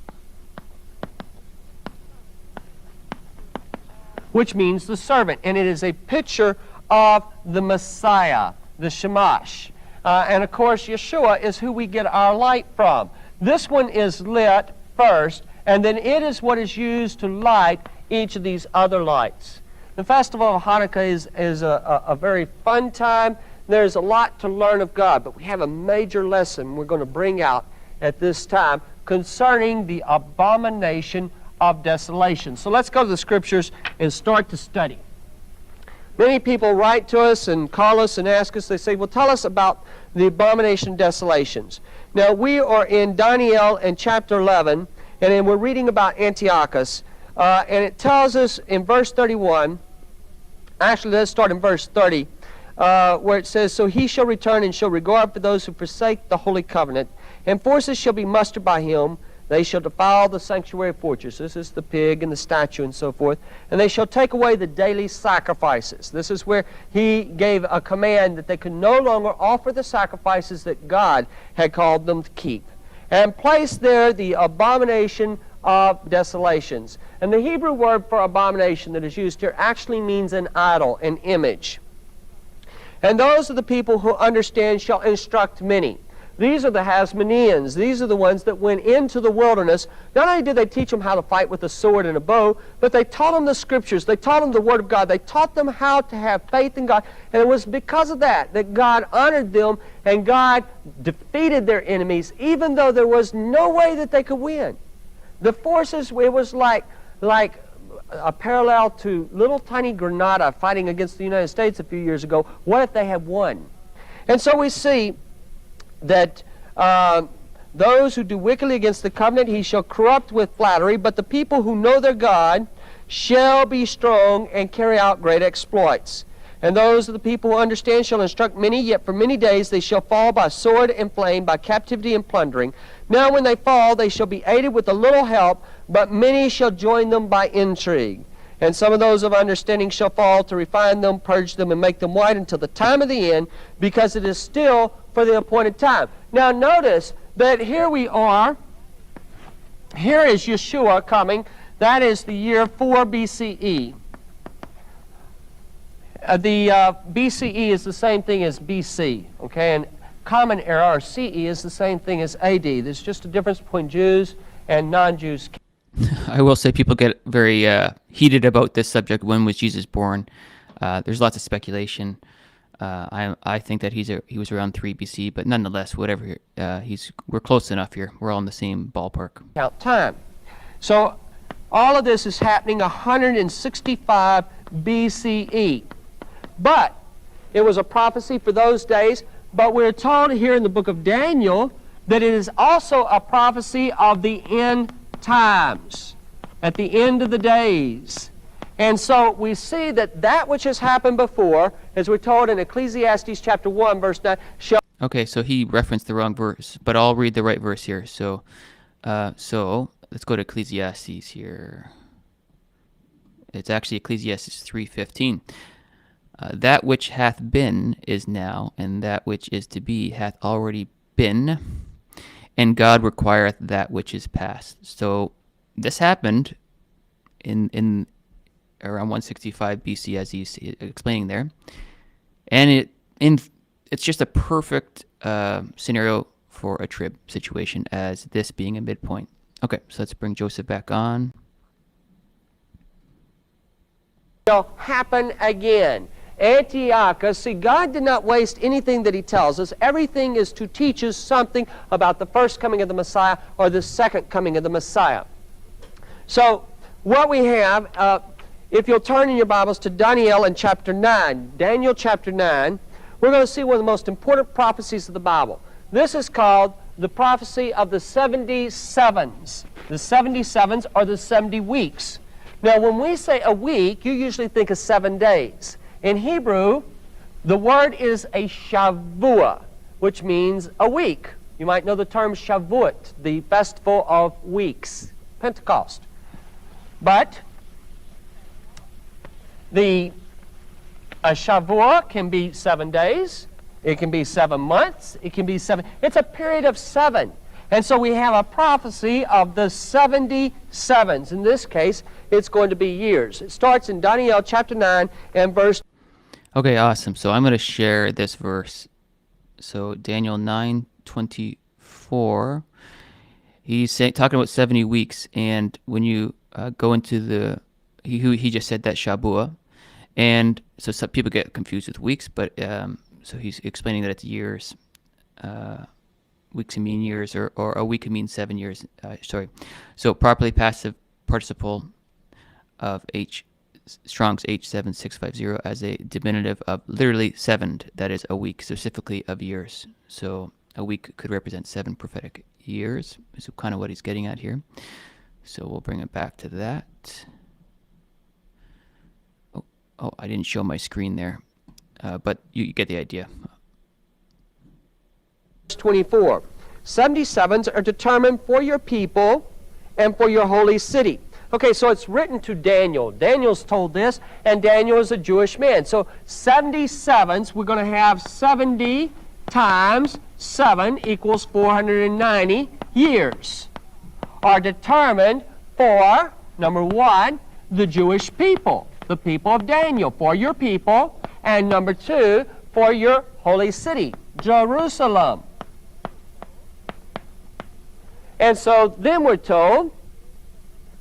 which means the servant, and it is a picture of the Messiah, the shamash. And of course, Yeshua is who we get our light from. This one is lit first, and then it is what is used to light each of these other lights. The Festival of Hanukkah is a very fun time. There's a lot to learn of God, but we have a major lesson we're going to bring out at this time concerning the abomination of desolation. So let's go to the Scriptures and start to study. Many people write to us and call us and ask us, they say, well, tell us about the abomination of desolations. Now, we are in Daniel in chapter 11, and then we're reading about Antiochus, and it tells us in verse 31, actually, let's start in verse 30, where it says, so he shall return and shall regard for those who forsake the holy covenant, and forces shall be mustered by him. They shall defile the sanctuary fortress. This is the pig and the statue and so forth. And they shall take away the daily sacrifices. This is where he gave a command that they could no longer offer the sacrifices that God had called them to keep. And place there the abomination of desolations. And the Hebrew word for abomination that is used here actually means an idol, an image. And those are the people who understand shall instruct many. These are the Hasmoneans. These are the ones that went into the wilderness. Not only did they teach them how to fight with a sword and a bow, but they taught them the Scriptures. They taught them the Word of God. They taught them how to have faith in God. And it was because of that that God honored them and God defeated their enemies, even though there was no way that they could win. The forces, it was like a parallel to little tiny Grenada fighting against the United States a few years ago. What if they had won? And so we see that those who do wickedly against the covenant he shall corrupt with flattery, but the people who know their God shall be strong and carry out great exploits. And those of the people who understand shall instruct many, yet for many days they shall fall by sword and flame, by captivity and plundering. Now when they fall, they shall be aided with a little help, but many shall join them by intrigue. And some of those of understanding shall fall to refine them, purge them, and make them white until the time of the end, because it is still for the appointed time. Now notice that here we are. Here is Yeshua coming. That is the year 4 BCE. The BCE is the same thing as BC, okay? And Common Era, or CE, is the same thing as AD. There's just a difference between Jews and non-Jews. I will say people get very heated about this subject. When was Jesus born? There's lots of speculation. I think that he was around 3 BC, but nonetheless, whatever. We're close enough here. We're all in the same ballpark. Count time. So all of this is happening 165 BCE. But it was a prophecy for those days. But we're told here in the book of Daniel that it is also a prophecy of the end times, at the end of the days. And so we see that that which has happened before, as we're told in Ecclesiastes chapter 1, verse 9, shall... Okay, so he referenced the wrong verse, but I'll read the right verse here. So let's go to Ecclesiastes here. It's actually Ecclesiastes 3:15. That which hath been is now, and that which is to be hath already been, and God requireth that which is past. So this happened in around 165 BC, as he's explaining there, and it's just a perfect scenario for a trib situation, as this being a midpoint. Okay, so let's bring Joseph back on. Shall happen again. Antiochus, see, God did not waste anything that he tells us. Everything is to teach us something about the first coming of the Messiah or the second coming of the Messiah. So what we have, if you'll turn in your Bibles to Daniel in chapter 9, Daniel chapter 9, we're going to see one of the most important prophecies of the Bible. This is called the prophecy of the 77s. The 77s are the 70 weeks. Now when we say a week, you usually think of 7 days. In Hebrew, the word is a shavua, which means a week. You might know the term Shavuot, the festival of weeks, Pentecost. But a Shavua can be 7 days, it can be 7 months, it can be 7. It's a period of 7. And so we have a prophecy of the 77s. In this case, it's going to be years. It starts in Daniel chapter 9 and verse... Okay, awesome. So I'm going to share this verse. So Daniel 9:24, he's talking about 70 weeks, and when you go into he just said that Shabua, and so some people get confused with weeks, but so he's explaining that it's years. Weeks can mean years, or a week can mean 7 years. So properly passive participle of Strong's H7650 as a diminutive of literally 7, that is a week, specifically of years. So a week could represent 7 prophetic years, is kind of what he's getting at here. So we'll bring it back to that. Oh, I didn't show my screen there, but you get the idea. 24. 77s are determined for your people and for your holy city. Okay, so it's written to Daniel. Daniel's told this, and Daniel is a Jewish man. So 77s, we're going to have 70 times 7 equals 490 years, are determined for, number 1, the Jewish people, the people of Daniel, for your people, and number 2, for your holy city, Jerusalem. And so then we're told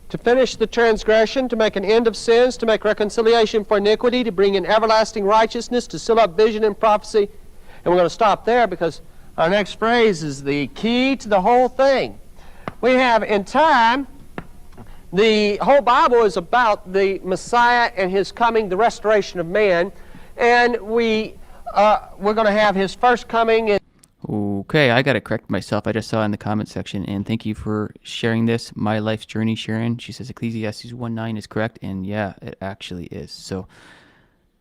to finish the transgression, to make an end of sins, to make reconciliation for iniquity, to bring in everlasting righteousness, to seal up vision and prophecy. And we're going to stop there because our next phrase is the key to the whole thing. We have in time, the whole Bible is about the Messiah and his coming, the restoration of man. And we're going to have his first coming in. Okay, I got to correct myself. I just saw in the comment section, and thank you for sharing this. My life's journey, Sharon. She says Ecclesiastes 1:9 is correct, and yeah, it actually is. So,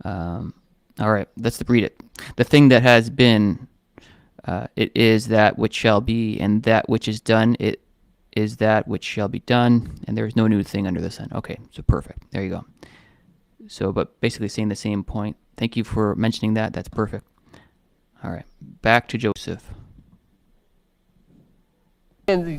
all right, let's read it. The thing that has been, it is that which shall be, and that which is done, it is that which shall be done, and there is no new thing under the sun. Okay, so perfect. There you go. So, but basically saying the same point. Thank you for mentioning that. That's perfect. All right, back to Joseph.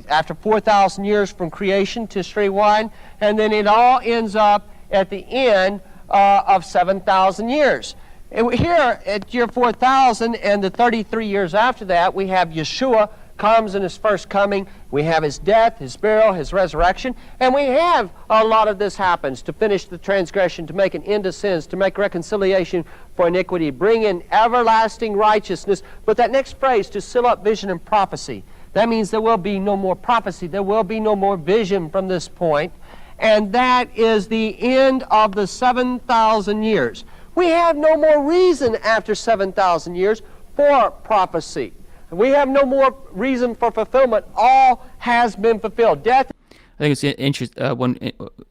After 4,000 years from creation to Tishrei 1, and then it all ends up at the end of 7,000 years. And here at year 4,000 and the 33 years after that, we have Yeshua comes in his first coming. We have his death, his burial, his resurrection, and we have a lot of this happens to finish the transgression, to make an end of sins, to make reconciliation for iniquity, bring in everlasting righteousness. But that next phrase, to seal up vision and prophecy, that means there will be no more prophecy, there will be no more vision from this point, and that is the end of the 7,000 years. We have no more reason after 7,000 years for prophecy. We have no more reason for fulfillment. All has been fulfilled. Death. I think it's one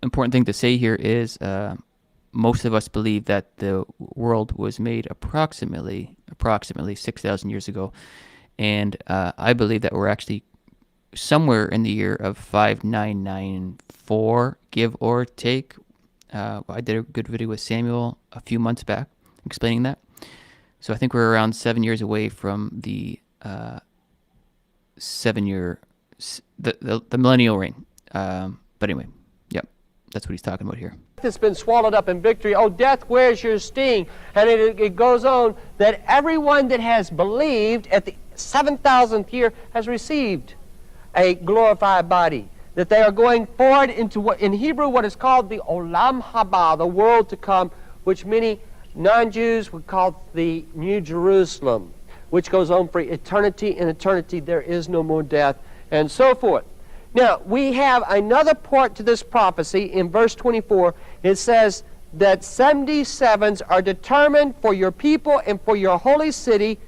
important thing to say here is most of us believe that the world was made approximately 6,000 years ago, and I believe that we're actually somewhere in the year of 5994, give or take. I did a good video with Samuel a few months back explaining that. So I think we're around 7 years away from the 7-year, the millennial reign. But anyway, yep, that's what he's talking about here. It's been swallowed up in victory. Oh, death, where's your sting? And it goes on that everyone that has believed at the 7,000th year has received a glorified body. That they are going forward into what in Hebrew what is called the Olam Haba, the world to come, which many non-Jews would call the New Jerusalem, which goes on for eternity. In eternity there is no more death, and so forth. Now, we have another part to this prophecy in verse 24. It says that 77s are determined for your people and for your holy city,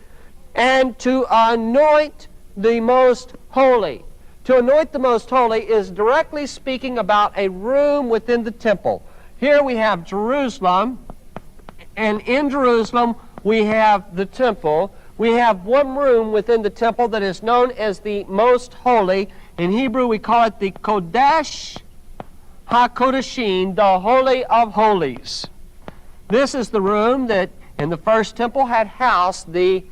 and to anoint the most holy. To anoint the most holy is directly speaking about a room within the temple. Here we have Jerusalem, and in Jerusalem we have the temple. We have one room within the temple that is known as the most holy. In Hebrew we call it the Kodesh HaKodeshim, the Holy of Holies. This is the room that in the first temple had housed the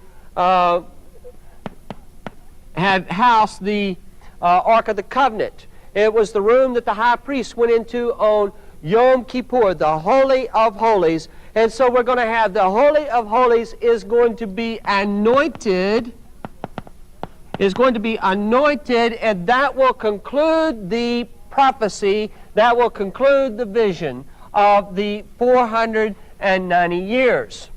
Ark of the Covenant. It was the room that the high priest went into on Yom Kippur, the Holy of Holies. And so we're going to have the Holy of Holies is going to be anointed, and that will conclude the prophecy, that will conclude the vision of the 490 years.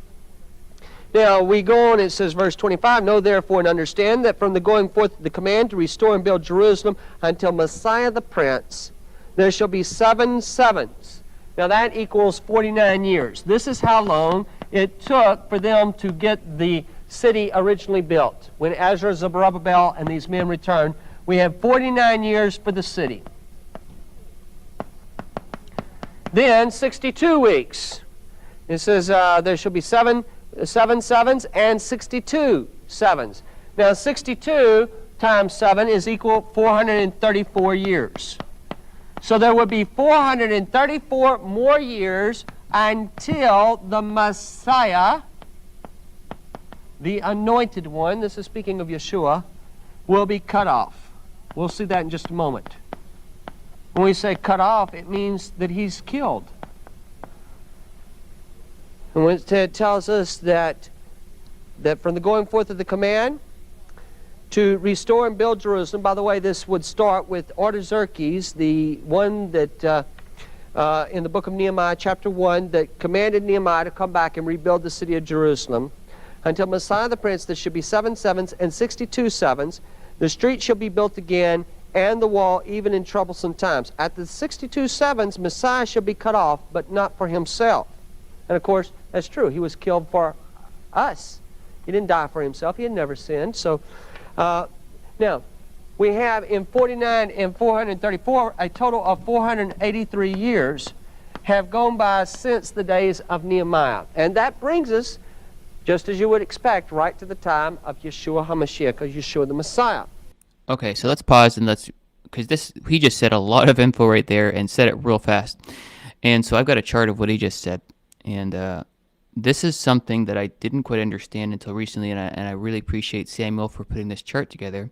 Now, we go on, it says, verse 25, know therefore and understand that from the going forth the command to restore and build Jerusalem until Messiah the Prince, there shall be 7 sevens. Now, that equals 49 years. This is how long it took for them to get the city originally built. When Ezra, Zerubbabel, and these men returned, we have 49 years for the city. Then, 62 weeks. It says there shall be 7 sevens and 62 sevens. Now 62 times 7 is equal 434 years. So there would be 434 more years until the Messiah, the anointed one, this is speaking of Yeshua, will be cut off. We'll see that in just a moment. When we say cut off, it means that he's killed. And when it tells us that from the going forth of the command to restore and build Jerusalem, by the way, this would start with Artaxerxes, the one that in the book of Nehemiah, chapter 1, that commanded Nehemiah to come back and rebuild the city of Jerusalem. Until Messiah the Prince, there should be 7 sevens and 62 sevens. The street shall be built again, and the wall, even in troublesome times. At the 62 sevens, Messiah shall be cut off, but not for himself. And of course, that's true. He was killed for us. He didn't die for himself. He had never sinned. So, now, we have in 49 and 434, a total of 483 years have gone by since the days of Nehemiah. And that brings us, just as you would expect, right to the time of Yeshua HaMashiach, or Yeshua the Messiah. Okay, so let's pause and because he just said a lot of info right there and said it real fast. And so I've got a chart of what he just said. And this is something that I didn't quite understand until recently, and I really appreciate Samuel for putting this chart together.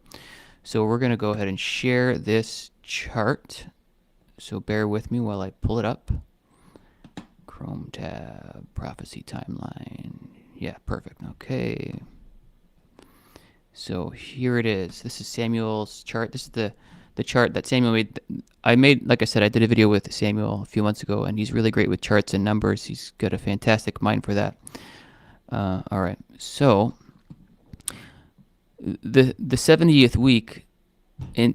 So we're going to go ahead and share this chart. So bear with me while I pull it up. Chrome tab, prophecy timeline. Yeah, perfect. Okay. So here it is. This is Samuel's chart. This is the chart that Samuel made. Like I said, I did a video with Samuel a few months ago, and he's really great with charts and numbers. He's got a fantastic mind for that. All right. So the 70th week,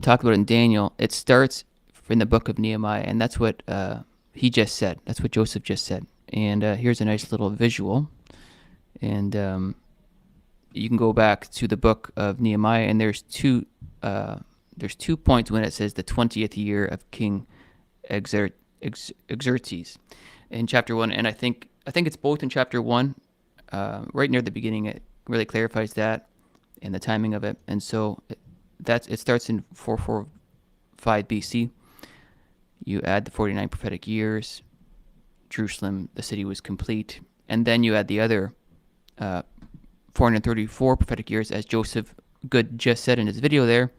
talked about in Daniel, it starts in the book of Nehemiah, and that's what he just said. That's what Joseph just said. And here's a nice little visual. And you can go back to the book of Nehemiah, and there's two points when it says the 20th year of King Xerxes in chapter 1, and I think it's both in chapter 1, right near the beginning. It really clarifies that and the timing of it, and so it starts in 445 BC. You add the 49 prophetic years. Jerusalem, the city, was complete, and then you add the other 434 prophetic years, as Joseph Good just said in his video there.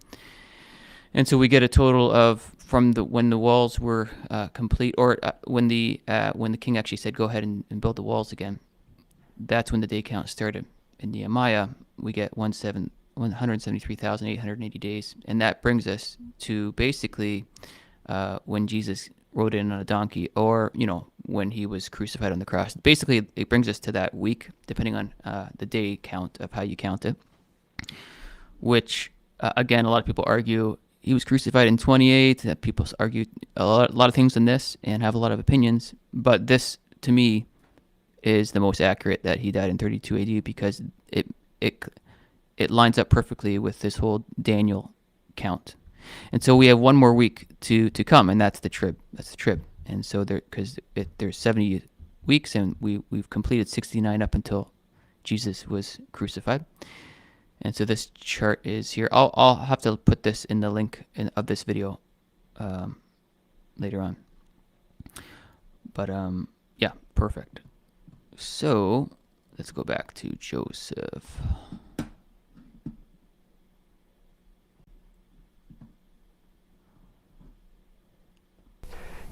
And so we get a total of when the walls were complete, or when the king actually said, "Go ahead and build the walls again." That's when the day count started. In Nehemiah, we get 173,880 days, and that brings us to basically when Jesus rode in on a donkey, or when he was crucified on the cross. Basically, it brings us to that week, depending on the day count of how you count it. Which, again, a lot of people argue he was crucified in 28. People argue a lot of things in this and have a lot of opinions. But this, to me, is the most accurate, that he died in 32 AD, because it lines up perfectly with this whole Daniel count. And so we have one more week to come, and that's the trib. And so there's 70 weeks, and we've completed 69 up until Jesus was crucified. And so this chart is here. I'll have to put this in the link of this video later on. But yeah, perfect. So let's go back to Joseph.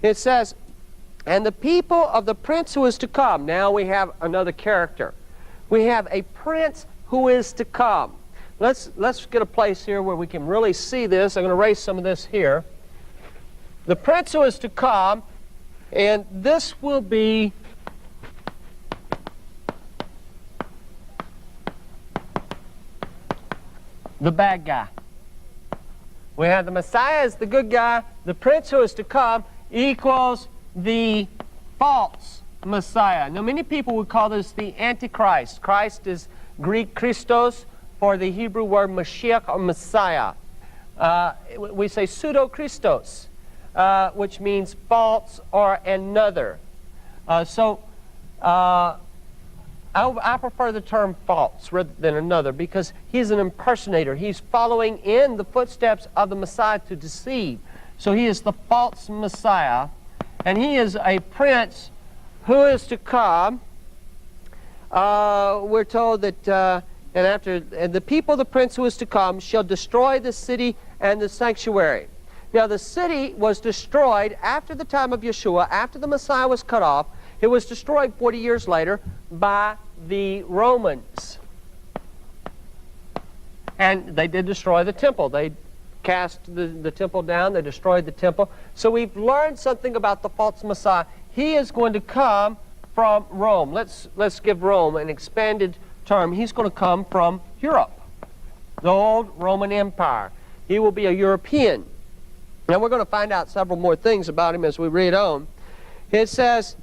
It says, "And the people of the prince who is to come." Now we have another character. We have a prince who is to come. Let's get a place here where we can really see this. I'm going to erase some of this here. The prince who is to come, and this will be the bad guy. We have the Messiah as the good guy. The prince who is to come equals the false Messiah. Now, many people would call this the antichrist. Christ is Greek Christos for the Hebrew word Mashiach, or Messiah. We say pseudo-Christos, which means false or another. So I prefer the term false rather than another, because he's an impersonator. He's following in the footsteps of the Messiah to deceive. So he is the false Messiah, and he is a prince who is to come. We're told that, and the people of the prince who is to come shall destroy the city and the sanctuary. Now the city was destroyed after the time of Yeshua, after the Messiah was cut off. It was destroyed 40 years later by the Romans. And they did destroy the temple. They cast the temple down. They destroyed the temple. So we've learned something about the false Messiah. He is going to come from Rome. Let's give Rome an expanded term. He's going to come from Europe, the old Roman Empire. He will be a European. Now we're going to find out several more things about him as we read on. It says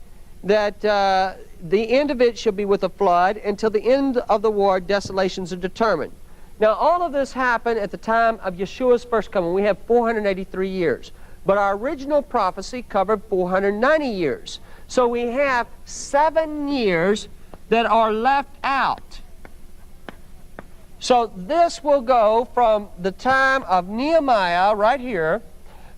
that the end of it shall be with a flood. Until the end of the war, desolations are determined. Now all of this happened at the time of Yeshua's first coming. We have 483 years. But our original prophecy covered 490 years. So we have 7 years that are left out. So this will go from the time of Nehemiah, right here,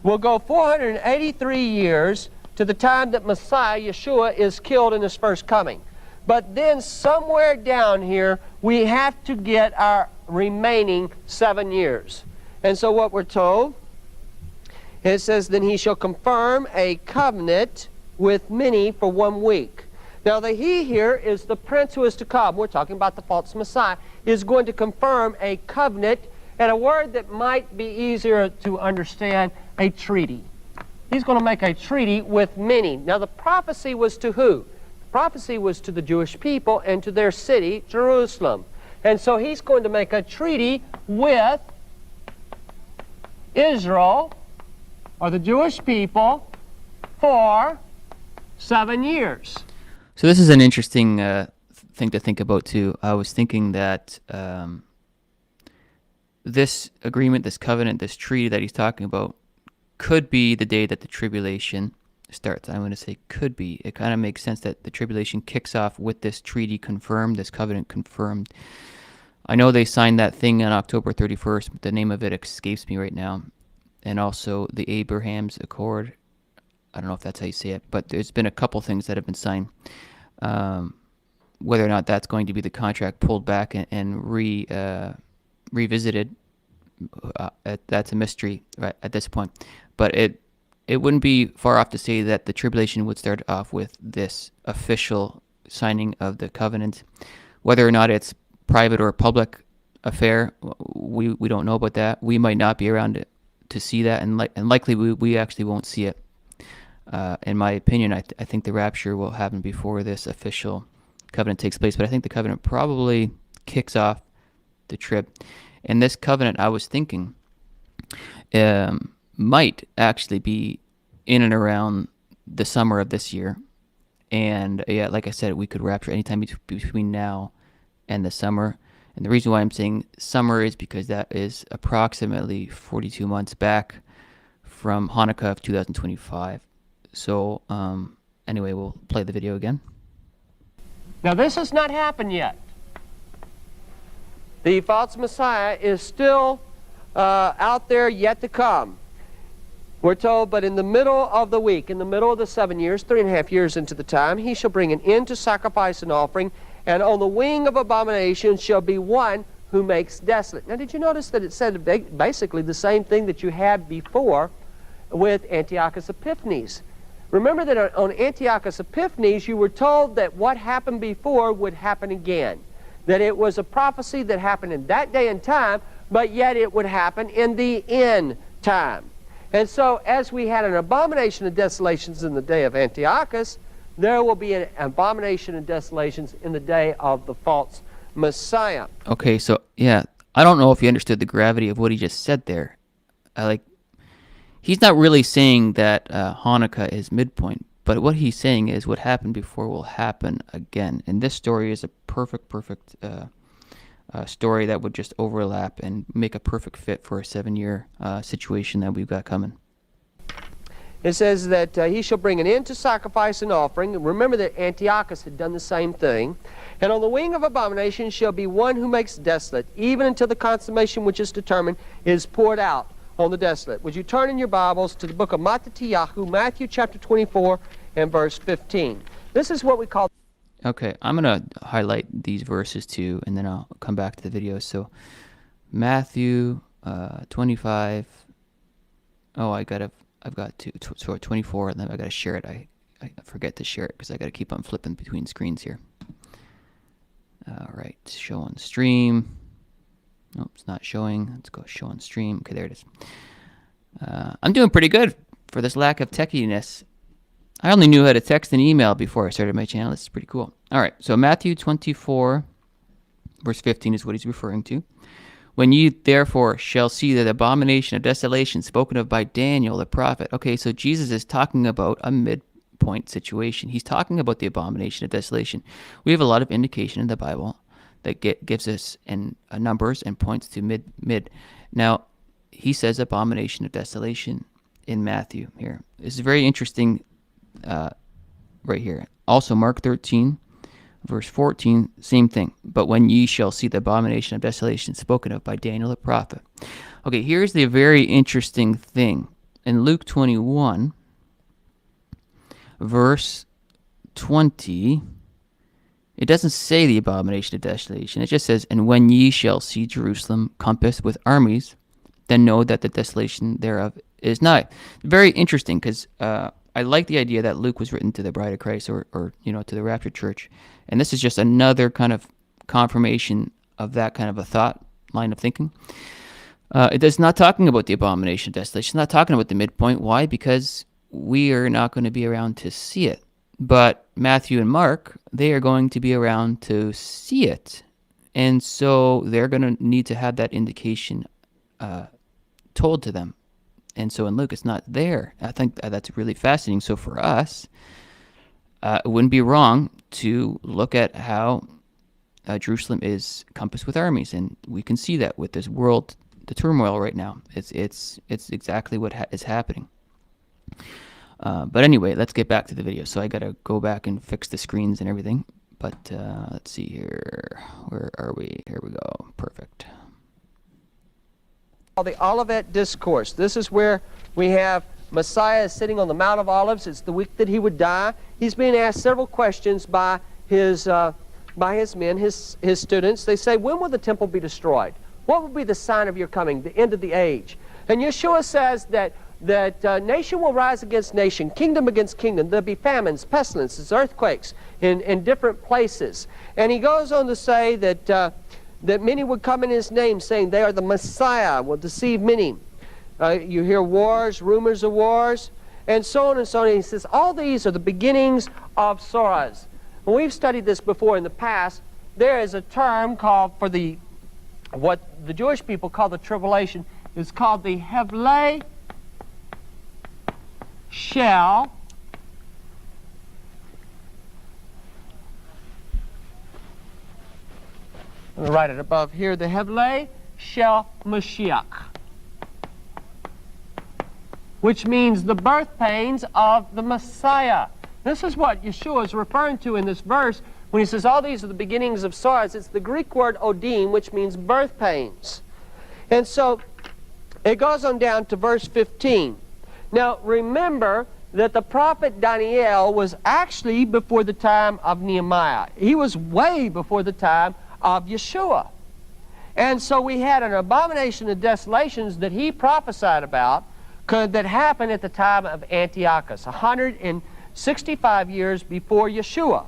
will go 483 years to the time that Messiah, Yeshua, is killed in his first coming. But then somewhere down here, we have to get our remaining 7 years. And so what we're told, it says, then he shall confirm a covenant with many for 1 week. Now the he here is the prince who is to come. We're talking about the false Messiah. Is going to confirm a covenant, and a word that might be easier to understand, a treaty. He's going to make a treaty with many. Now the prophecy was to who? The prophecy was to the Jewish people and to their city, Jerusalem. And so he's going to make a treaty with Israel, or the Jewish people, for 7 years. So this is an interesting thing to think about too. I was thinking that this agreement, this covenant, this treaty that he's talking about could be the day that the tribulation starts. I'm going to say could be. It kind of makes sense that the tribulation kicks off with this treaty confirmed, this covenant confirmed. I know they signed that thing on October 31st, but the name of it escapes me right now. And also the Abraham's Accord. I don't know if that's how you say it, but there's been a couple things that have been signed. Whether or not that's going to be the contract pulled back and revisited, that's a mystery right at this point. But it wouldn't be far off to say that the tribulation would start off with this official signing of the covenant. Whether or not it's private or public affair, we don't know about that. We might not be around to see that, and likely we actually won't see it. In my opinion, I think the rapture will happen before this official covenant takes place, but I think the covenant probably kicks off the trib. And this covenant, I was thinking, might actually be in and around the summer of this year. And yeah, like I said, we could rapture anytime between now and the summer. And the reason why I'm saying summer is because that is approximately 42 months back from Hanukkah of 2025. So anyway, we'll play the video again. Now this has not happened yet. The false Messiah is still out there yet to come. We're told, but in the middle of the week, in the middle of the 7 years, 3.5 years into the time, he shall bring an end to sacrifice and offering, and on the wing of abomination shall be one who makes desolate. Now did you notice that it said basically the same thing that you had before with Antiochus Epiphanes? Remember that on Antiochus Epiphanes, you were told that what happened before would happen again. That it was a prophecy that happened in that day and time, but yet it would happen in the end time. And so, as we had an abomination of desolations in the day of Antiochus, there will be an abomination of desolations in the day of the false Messiah. Okay, so yeah, I don't know if you understood the gravity of what he just said there. He's not really saying that Hanukkah is midpoint, but what he's saying is what happened before will happen again. And this story is a perfect story that would just overlap and make a perfect fit for a 7-year situation that we've got coming. It says that he shall bring an end to sacrifice and offering. Remember that Antiochus had done the same thing. And on the wing of abomination shall be one who makes desolate, even until the consummation which is determined is poured out on the desolate. Would you turn in your Bibles to the book of Matthew chapter 24 and verse 15. This is what we call... Okay, I'm going to highlight these verses too, and then I'll come back to the video. So Matthew 25. Oh, I've got 24, and then I got to share it. I forget to share it because I got to keep on flipping between screens here. All right, show on stream. Nope, it's not showing. Let's go show on stream. Okay, there it is. I'm doing pretty good for this lack of techiness. I only knew how to text and email before I started my channel. This is pretty cool. All right, so Matthew 24, verse 15 is what he's referring to. When ye therefore shall see that abomination of desolation spoken of by Daniel the prophet. Okay, so Jesus is talking about a midpoint situation. He's talking about the abomination of desolation. We have a lot of indication in the Bible that gives us numbers and points to mid. Now, he says abomination of desolation in Matthew here. This is very interesting right here. Also, Mark 13, verse 14, same thing. But when ye shall see the abomination of desolation spoken of by Daniel the prophet. Okay, here's the very interesting thing. In Luke 21, verse 20, it doesn't say the abomination of desolation. It just says, and when ye shall see Jerusalem compassed with armies, then know that the desolation thereof is nigh. Very interesting, because I like the idea that Luke was written to the bride of Christ, or to the Rapture church. And this is just another kind of confirmation of that kind of a thought line of thinking. It is not talking about the abomination of desolation. It's not talking about the midpoint. Why? Because we are not going to be around to see it. But Matthew and Mark, they are going to be around to see it. And so they're going to need to have that indication told to them. And so in Luke, it's not there. I think that's really fascinating. So for us, it wouldn't be wrong to look at how Jerusalem is compassed with armies, and we can see that with this world, the turmoil right now. It's exactly what is happening. But anyway, let's get back to the video. So I got to go back and fix the screens and everything. But let's see here. Where are we? Here we go. Perfect. The Olivet Discourse. This is where we have Messiah sitting on the Mount of Olives. It's the week that he would die. He's being asked several questions by his men, his students. They say, when will the temple be destroyed? What will be the sign of your coming, the end of the age? And Yeshua says that nation will rise against nation, kingdom against kingdom. There'll be famines, pestilences, earthquakes in different places. And he goes on to say that many would come in his name, saying they are the Messiah, will deceive many. You hear wars, rumors of wars, and so on and so on. And he says all these are the beginnings of sorrows. When we've studied this before in the past, there is a term called for what the Jewish people call the tribulation. It's called the Hevlei Shel I'm going to write it above here, the Hevlei Shel Mashiach, which means the birth pains of the Messiah. This is what Yeshua is referring to in this verse when he says all these are the beginnings of sorrows. It's the Greek word odim, which means birth pains. And so it goes on down to verse 15. Now remember that the prophet Daniel was actually before the time of Nehemiah. He was way before the time of Yeshua. And so we had an abomination of desolations that he prophesied about that happened at the time of Antiochus, 165 years before Yeshua.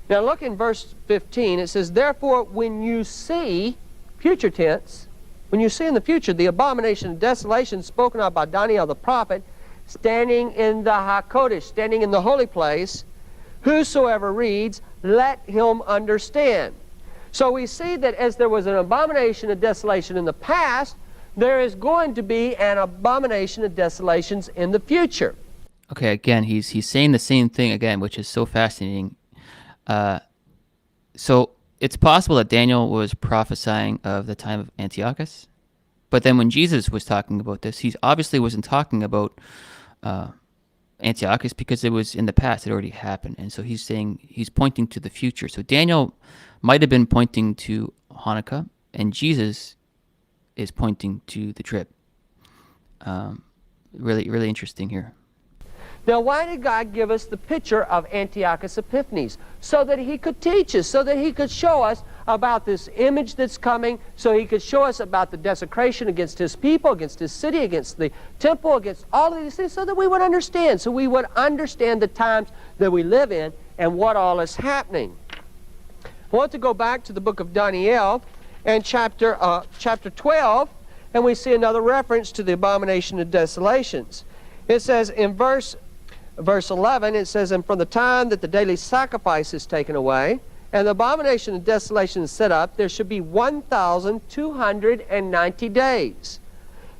Now look in verse 15. It says, therefore when you see, future tense, when you see in the future the abomination of desolation spoken of by Daniel the prophet, standing in the HaKodesh, standing in the holy place, whosoever reads, let him understand. So we see that as there was an abomination of desolation in the past, there is going to be an abomination of desolations in the future. Okay, again, he's saying the same thing again, which is so fascinating. So it's possible that Daniel was prophesying of the time of Antiochus, but then when Jesus was talking about this, he obviously wasn't talking about Antiochus because it was in the past, it already happened. And so he's saying, he's pointing to the future. So Daniel might have been pointing to Hanukkah, and Jesus is pointing to the trib. Really, really interesting here. Now, why did God give us the picture of Antiochus Epiphanes? So that he could teach us, so that he could show us about this image that's coming, so he could show us about the desecration against his people, against his city, against the temple, against all of these things, so that we would understand, so we would understand the times that we live in and what all is happening. I want to go back to the book of Daniel and chapter 12, and we see another reference to the abomination of desolations. It says in verse 11, it says, "And from the time that the daily sacrifice is taken away, and the abomination of desolation is set up, there should be 1,290 days.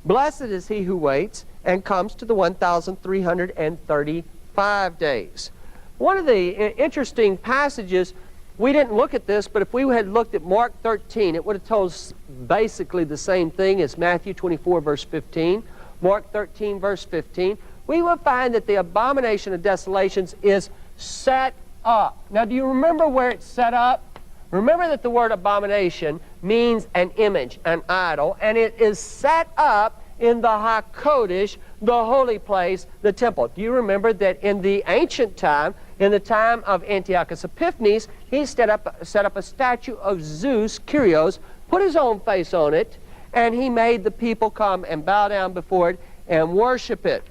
Blessed is he who waits and comes to the 1,335 days." One of the interesting passages, we didn't look at this, but if we had looked at Mark 13, it would have told us basically the same thing as Matthew 24, verse 15, Mark 13, verse 15. We will find that the abomination of desolations is set up. Now, do you remember where it's set up? Remember that the word abomination means an image, an idol, and it is set up in the HaKodesh, the holy place, the temple. Do you remember that in the ancient time, in the time of Antiochus Epiphanes, he set up a statue of Zeus, Kyrios, put his own face on it, and he made the people come and bow down before it and worship it.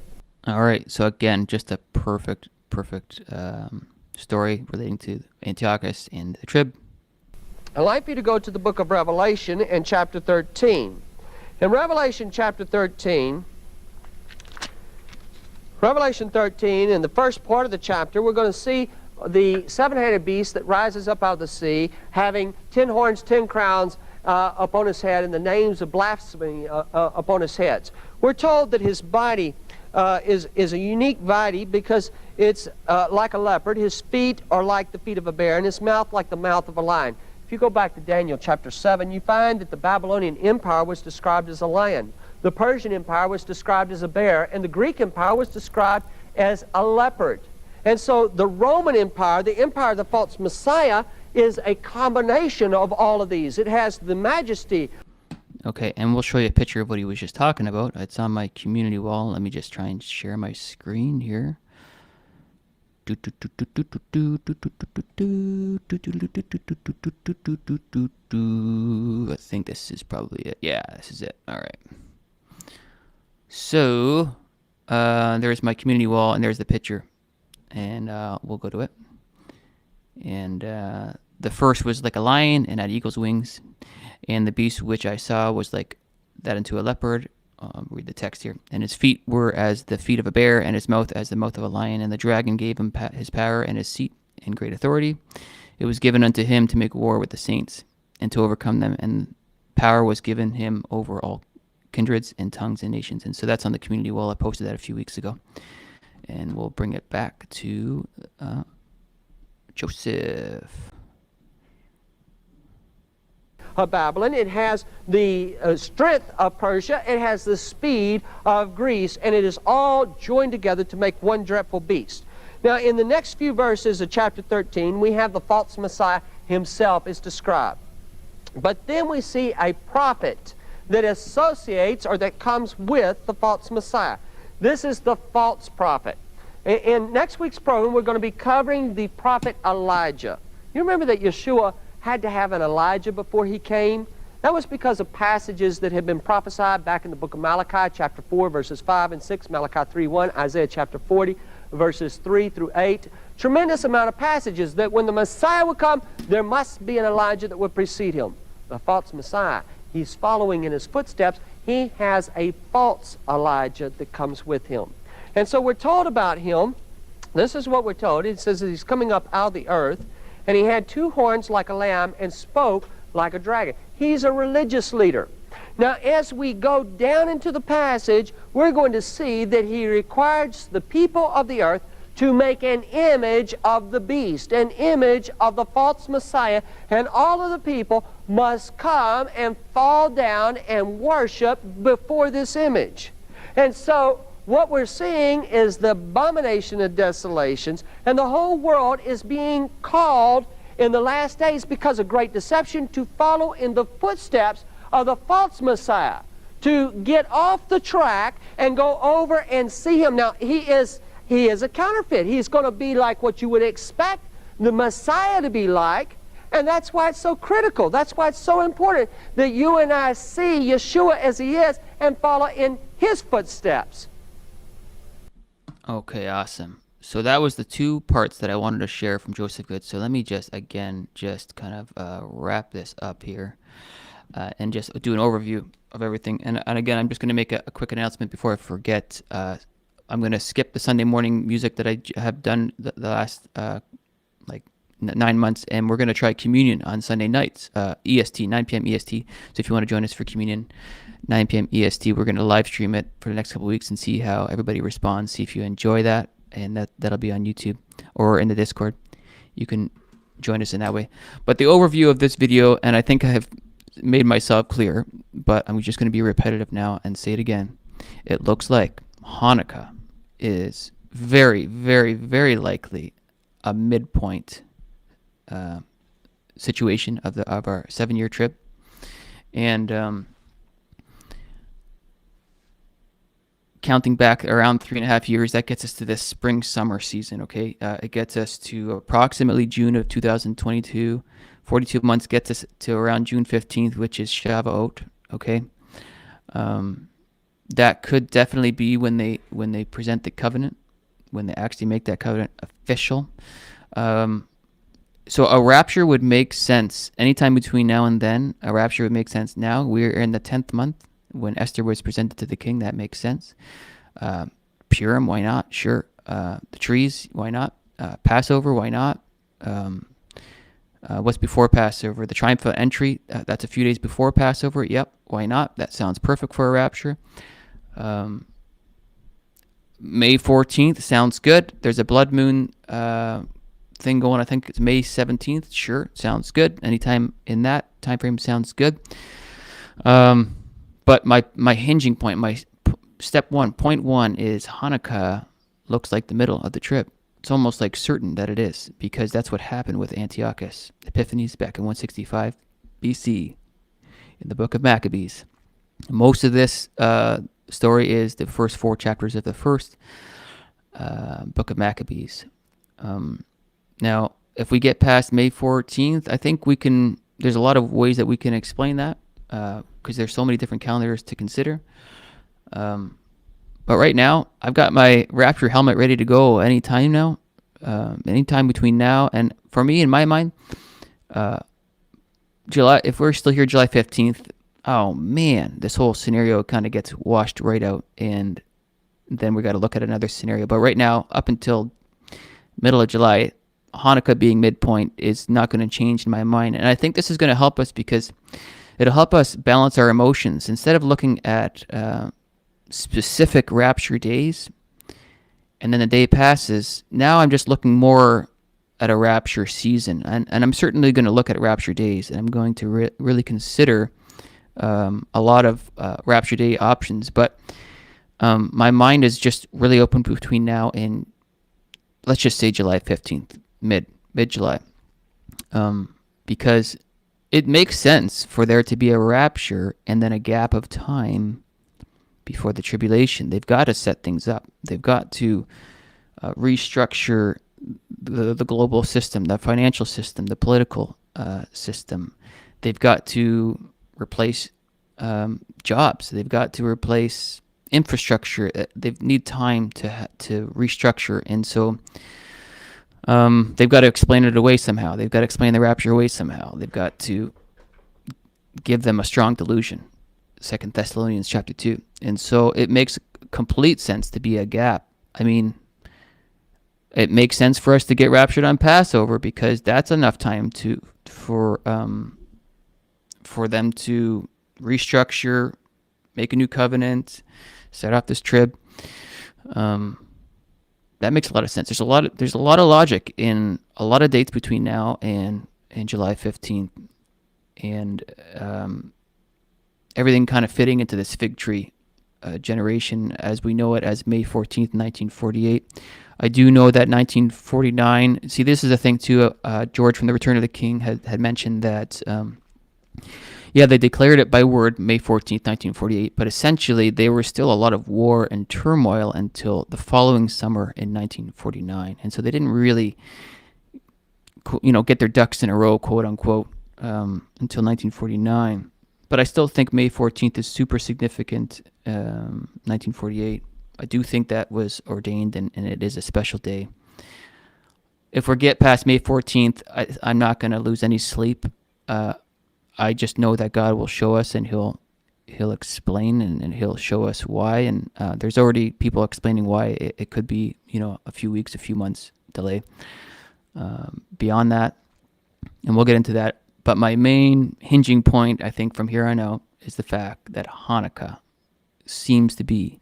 All right, so again, just a perfect story relating to Antiochus and the trib. I'd like for you to go to the book of Revelation and chapter 13. In Revelation chapter 13, in the first part of the chapter, we're going to see the seven-headed beast that rises up out of the sea, having 10 horns, 10 crowns upon his head, and the names of blasphemy upon his heads. We're told that his body is a unique body because it's like a leopard. His feet are like the feet of a bear, and his mouth like the mouth of a lion. If you go back to Daniel chapter 7, you find that the Babylonian Empire was described as a lion. The Persian Empire was described as a bear, and the Greek Empire was described as a leopard. And so the Roman Empire, the empire of the false Messiah, is a combination of all of these. It has the majesty. Okay, and we'll show you a picture of what he was just talking about. It's on my community wall. Let me just try and share my screen here. I think this is probably it. Yeah, this is it. All right. So there's my community wall, and there's the picture. And we'll go to it. And the first was like a lion and had eagle's wings. And the beast which I saw was like that into a leopard. Read the text here. And his feet were as the feet of a bear, and his mouth as the mouth of a lion. And the dragon gave him his power and his seat and great authority. It was given unto him to make war with the saints and to overcome them. And power was given him over all kindreds and tongues and nations. And so that's on the community wall. I posted that a few weeks ago. And we'll bring it back to Joseph. Babylon. It has the strength of Persia. It has the speed of Greece, and it is all joined together to make one dreadful beast. Now, in the next few verses of chapter 13, we have the false Messiah himself is described. But then we see a prophet that associates or that comes with the false Messiah. This is the false prophet. In next week's program, we're going to be covering the prophet Elijah. You remember that Yeshua had to have an Elijah before he came? That was because of passages that had been prophesied back in the book of Malachi, chapter 4, verses 5 and 6, Malachi 3:1, Isaiah chapter 40, verses 3 through 8. Tremendous amount of passages that when the Messiah would come, there must be an Elijah that would precede him. The false Messiah, he's following in his footsteps. He has a false Elijah that comes with him. And so we're told about him. This is what we're told. It says that he's coming up out of the earth, and he had 2 horns like a lamb and spoke like a dragon. He's a religious leader. Now, as we go down into the passage, we're going to see that he requires the people of the earth to make an image of the beast, an image of the false Messiah, and all of the people must come and fall down and worship before this image. And so what we're seeing is the abomination of desolations, and the whole world is being called in the last days, because of great deception, to follow in the footsteps of the false Messiah, to get off the track and go over and see him. Now, he is a counterfeit. He's going to be like what you would expect the Messiah to be like, and that's why it's so critical. That's why it's so important that you and I see Yeshua as he is and follow in his footsteps. Okay, awesome. So that was the two parts that I wanted to share from Joseph Good. So let me just kind of wrap this up here and just do an overview of everything. And again, I'm just going to make a quick announcement before I forget. I'm going to skip the Sunday morning music that I have done the last 9 months, and we're going to try communion on Sunday nights, EST, 9 p.m. EST. So if you want to join us for communion, 9 p.m. EST, we're going to live stream it for the next couple of weeks and see how everybody responds, see if you enjoy that, and that'll be on YouTube or in the Discord. You can join us in that way. But the overview of this video, and I think I have made myself clear, but I'm just going to be repetitive now and say it again. It looks like Hanukkah is very, very, very likely a midpoint situation of our 7-year trip, and counting back around 3.5 years, that gets us to this spring-summer season. Okay, it gets us to approximately June of 2022. 42 months gets us to around June 15th, which is Shavuot. Okay, that could definitely be when they present the covenant, when they actually make that covenant official. So a rapture would make sense anytime between now and then. A rapture would make sense now. We're in the 10th month when Esther was presented to the king. That makes sense. Purim, why not? Sure. The trees, why not? Passover, why not? What's before Passover? The triumphal entry, that's a few days before Passover. Yep, why not? That sounds perfect for a rapture. May 14th sounds good. There's a blood moon thing going. I think it's May 17th. Sure, sounds good. Anytime in that time frame sounds good. But my hinging point, point one is Hanukkah looks like the middle of the trip. It's almost like certain that it is, because that's what happened with Antiochus Epiphanes back in 165 BC in the book of Maccabees. Most of this story is the first 4 chapters of the first book of Maccabees. Now, if we get past May 14th, I think there's a lot of ways that we can explain that, because there's so many different calendars to consider. But right now, I've got my Rapture helmet ready to go anytime now, anytime between now and, for me, in my mind, July. If we're still here July 15th, oh man, this whole scenario kind of gets washed right out, and then we got to look at another scenario. But right now, up until middle of July, Hanukkah being midpoint is not going to change in my mind. And I think this is going to help us, because it'll help us balance our emotions. Instead of looking at specific rapture days and then the day passes, now I'm just looking more at a rapture season. And I'm certainly going to look at rapture days, and I'm going to really consider a lot of rapture day options. But my mind is just really open between now and, let's just say, July 15th, mid-July, because it makes sense for there to be a rapture and then a gap of time before the tribulation. They've got to set things up. They've got to restructure the global system, the financial system, the political system. They've got to replace jobs. They've got to replace infrastructure. They need time to restructure, and so they've got to explain it away somehow. They've got to explain the rapture away somehow. They've got to give them a strong delusion. 2 Thessalonians chapter 2. And so it makes complete sense to be a gap. I mean, it makes sense for us to get raptured on Passover, because that's enough time for them to restructure, make a new covenant, set off this trib. That makes a lot of sense. There's a lot of logic in a lot of dates between now and July 15th, and everything kind of fitting into this fig tree generation as we know it as May 14th, 1948. I do know that 1949, see, this is a thing too, George from the Return of the King had mentioned that, yeah, they declared it by word May 14th, 1948, but essentially there was still a lot of war and turmoil until the following summer in 1949. And so they didn't really, get their ducks in a row, quote unquote, until 1949. But I still think May 14th is super significant, 1948. I do think that was ordained, and it is a special day. If we get past May 14th, I'm not going to lose any sleep. I just know that God will show us, and He'll explain, and He'll show us why. And there's already people explaining why it could be, a few weeks, a few months delay. Beyond that, and we'll get into that. But my main hinging point, I think, from here on out is the fact that Hanukkah seems to be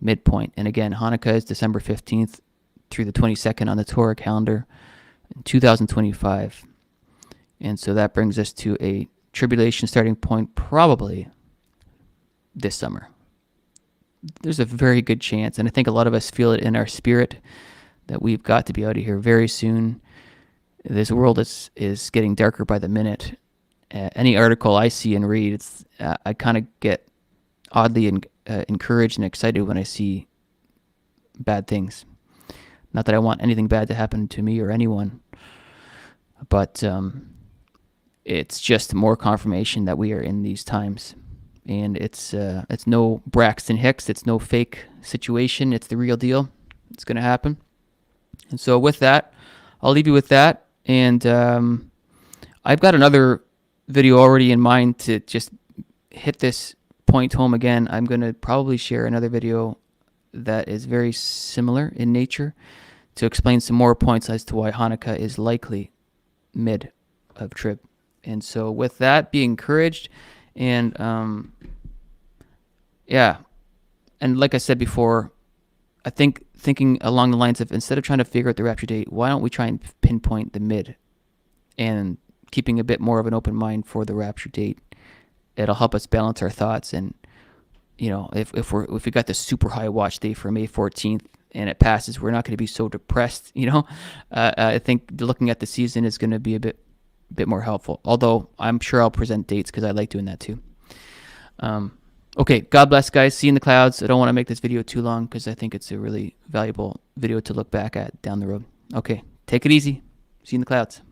midpoint. And again, Hanukkah is December 15th through the 22nd on the Torah calendar in 2025. And so that brings us to a tribulation starting point probably this summer. There's a very good chance, and I think a lot of us feel it in our spirit, that we've got to be out of here very soon. This world is getting darker by the minute. Any article I see and read, I kind of get oddly encouraged and excited when I see bad things. Not that I want anything bad to happen to me or anyone, but it's just more confirmation that we are in these times. And it's no Braxton Hicks. It's no fake situation. It's the real deal. It's going to happen. And so with that, I'll leave you with that. And I've got another video already in mind to just hit this point home again. I'm going to probably share another video that is very similar in nature to explain some more points as to why Hanukkah is likely mid of trib. And so with that, be encouraged. And yeah, and like I said before, I think thinking along the lines of, instead of trying to figure out the rapture date, why don't we try and pinpoint the mid, and keeping a bit more of an open mind for the rapture date. It'll help us balance our thoughts. And if we got this super high watch day for May 14th and it passes, we're not going to be so depressed. I think looking at the season is going to be a bit more helpful. Although I'm sure I'll present dates because I like doing that too. Okay, God bless, guys. See you in the clouds. I don't want to make this video too long because I think it's a really valuable video to look back at down the road. Okay, take it easy. See you in the clouds.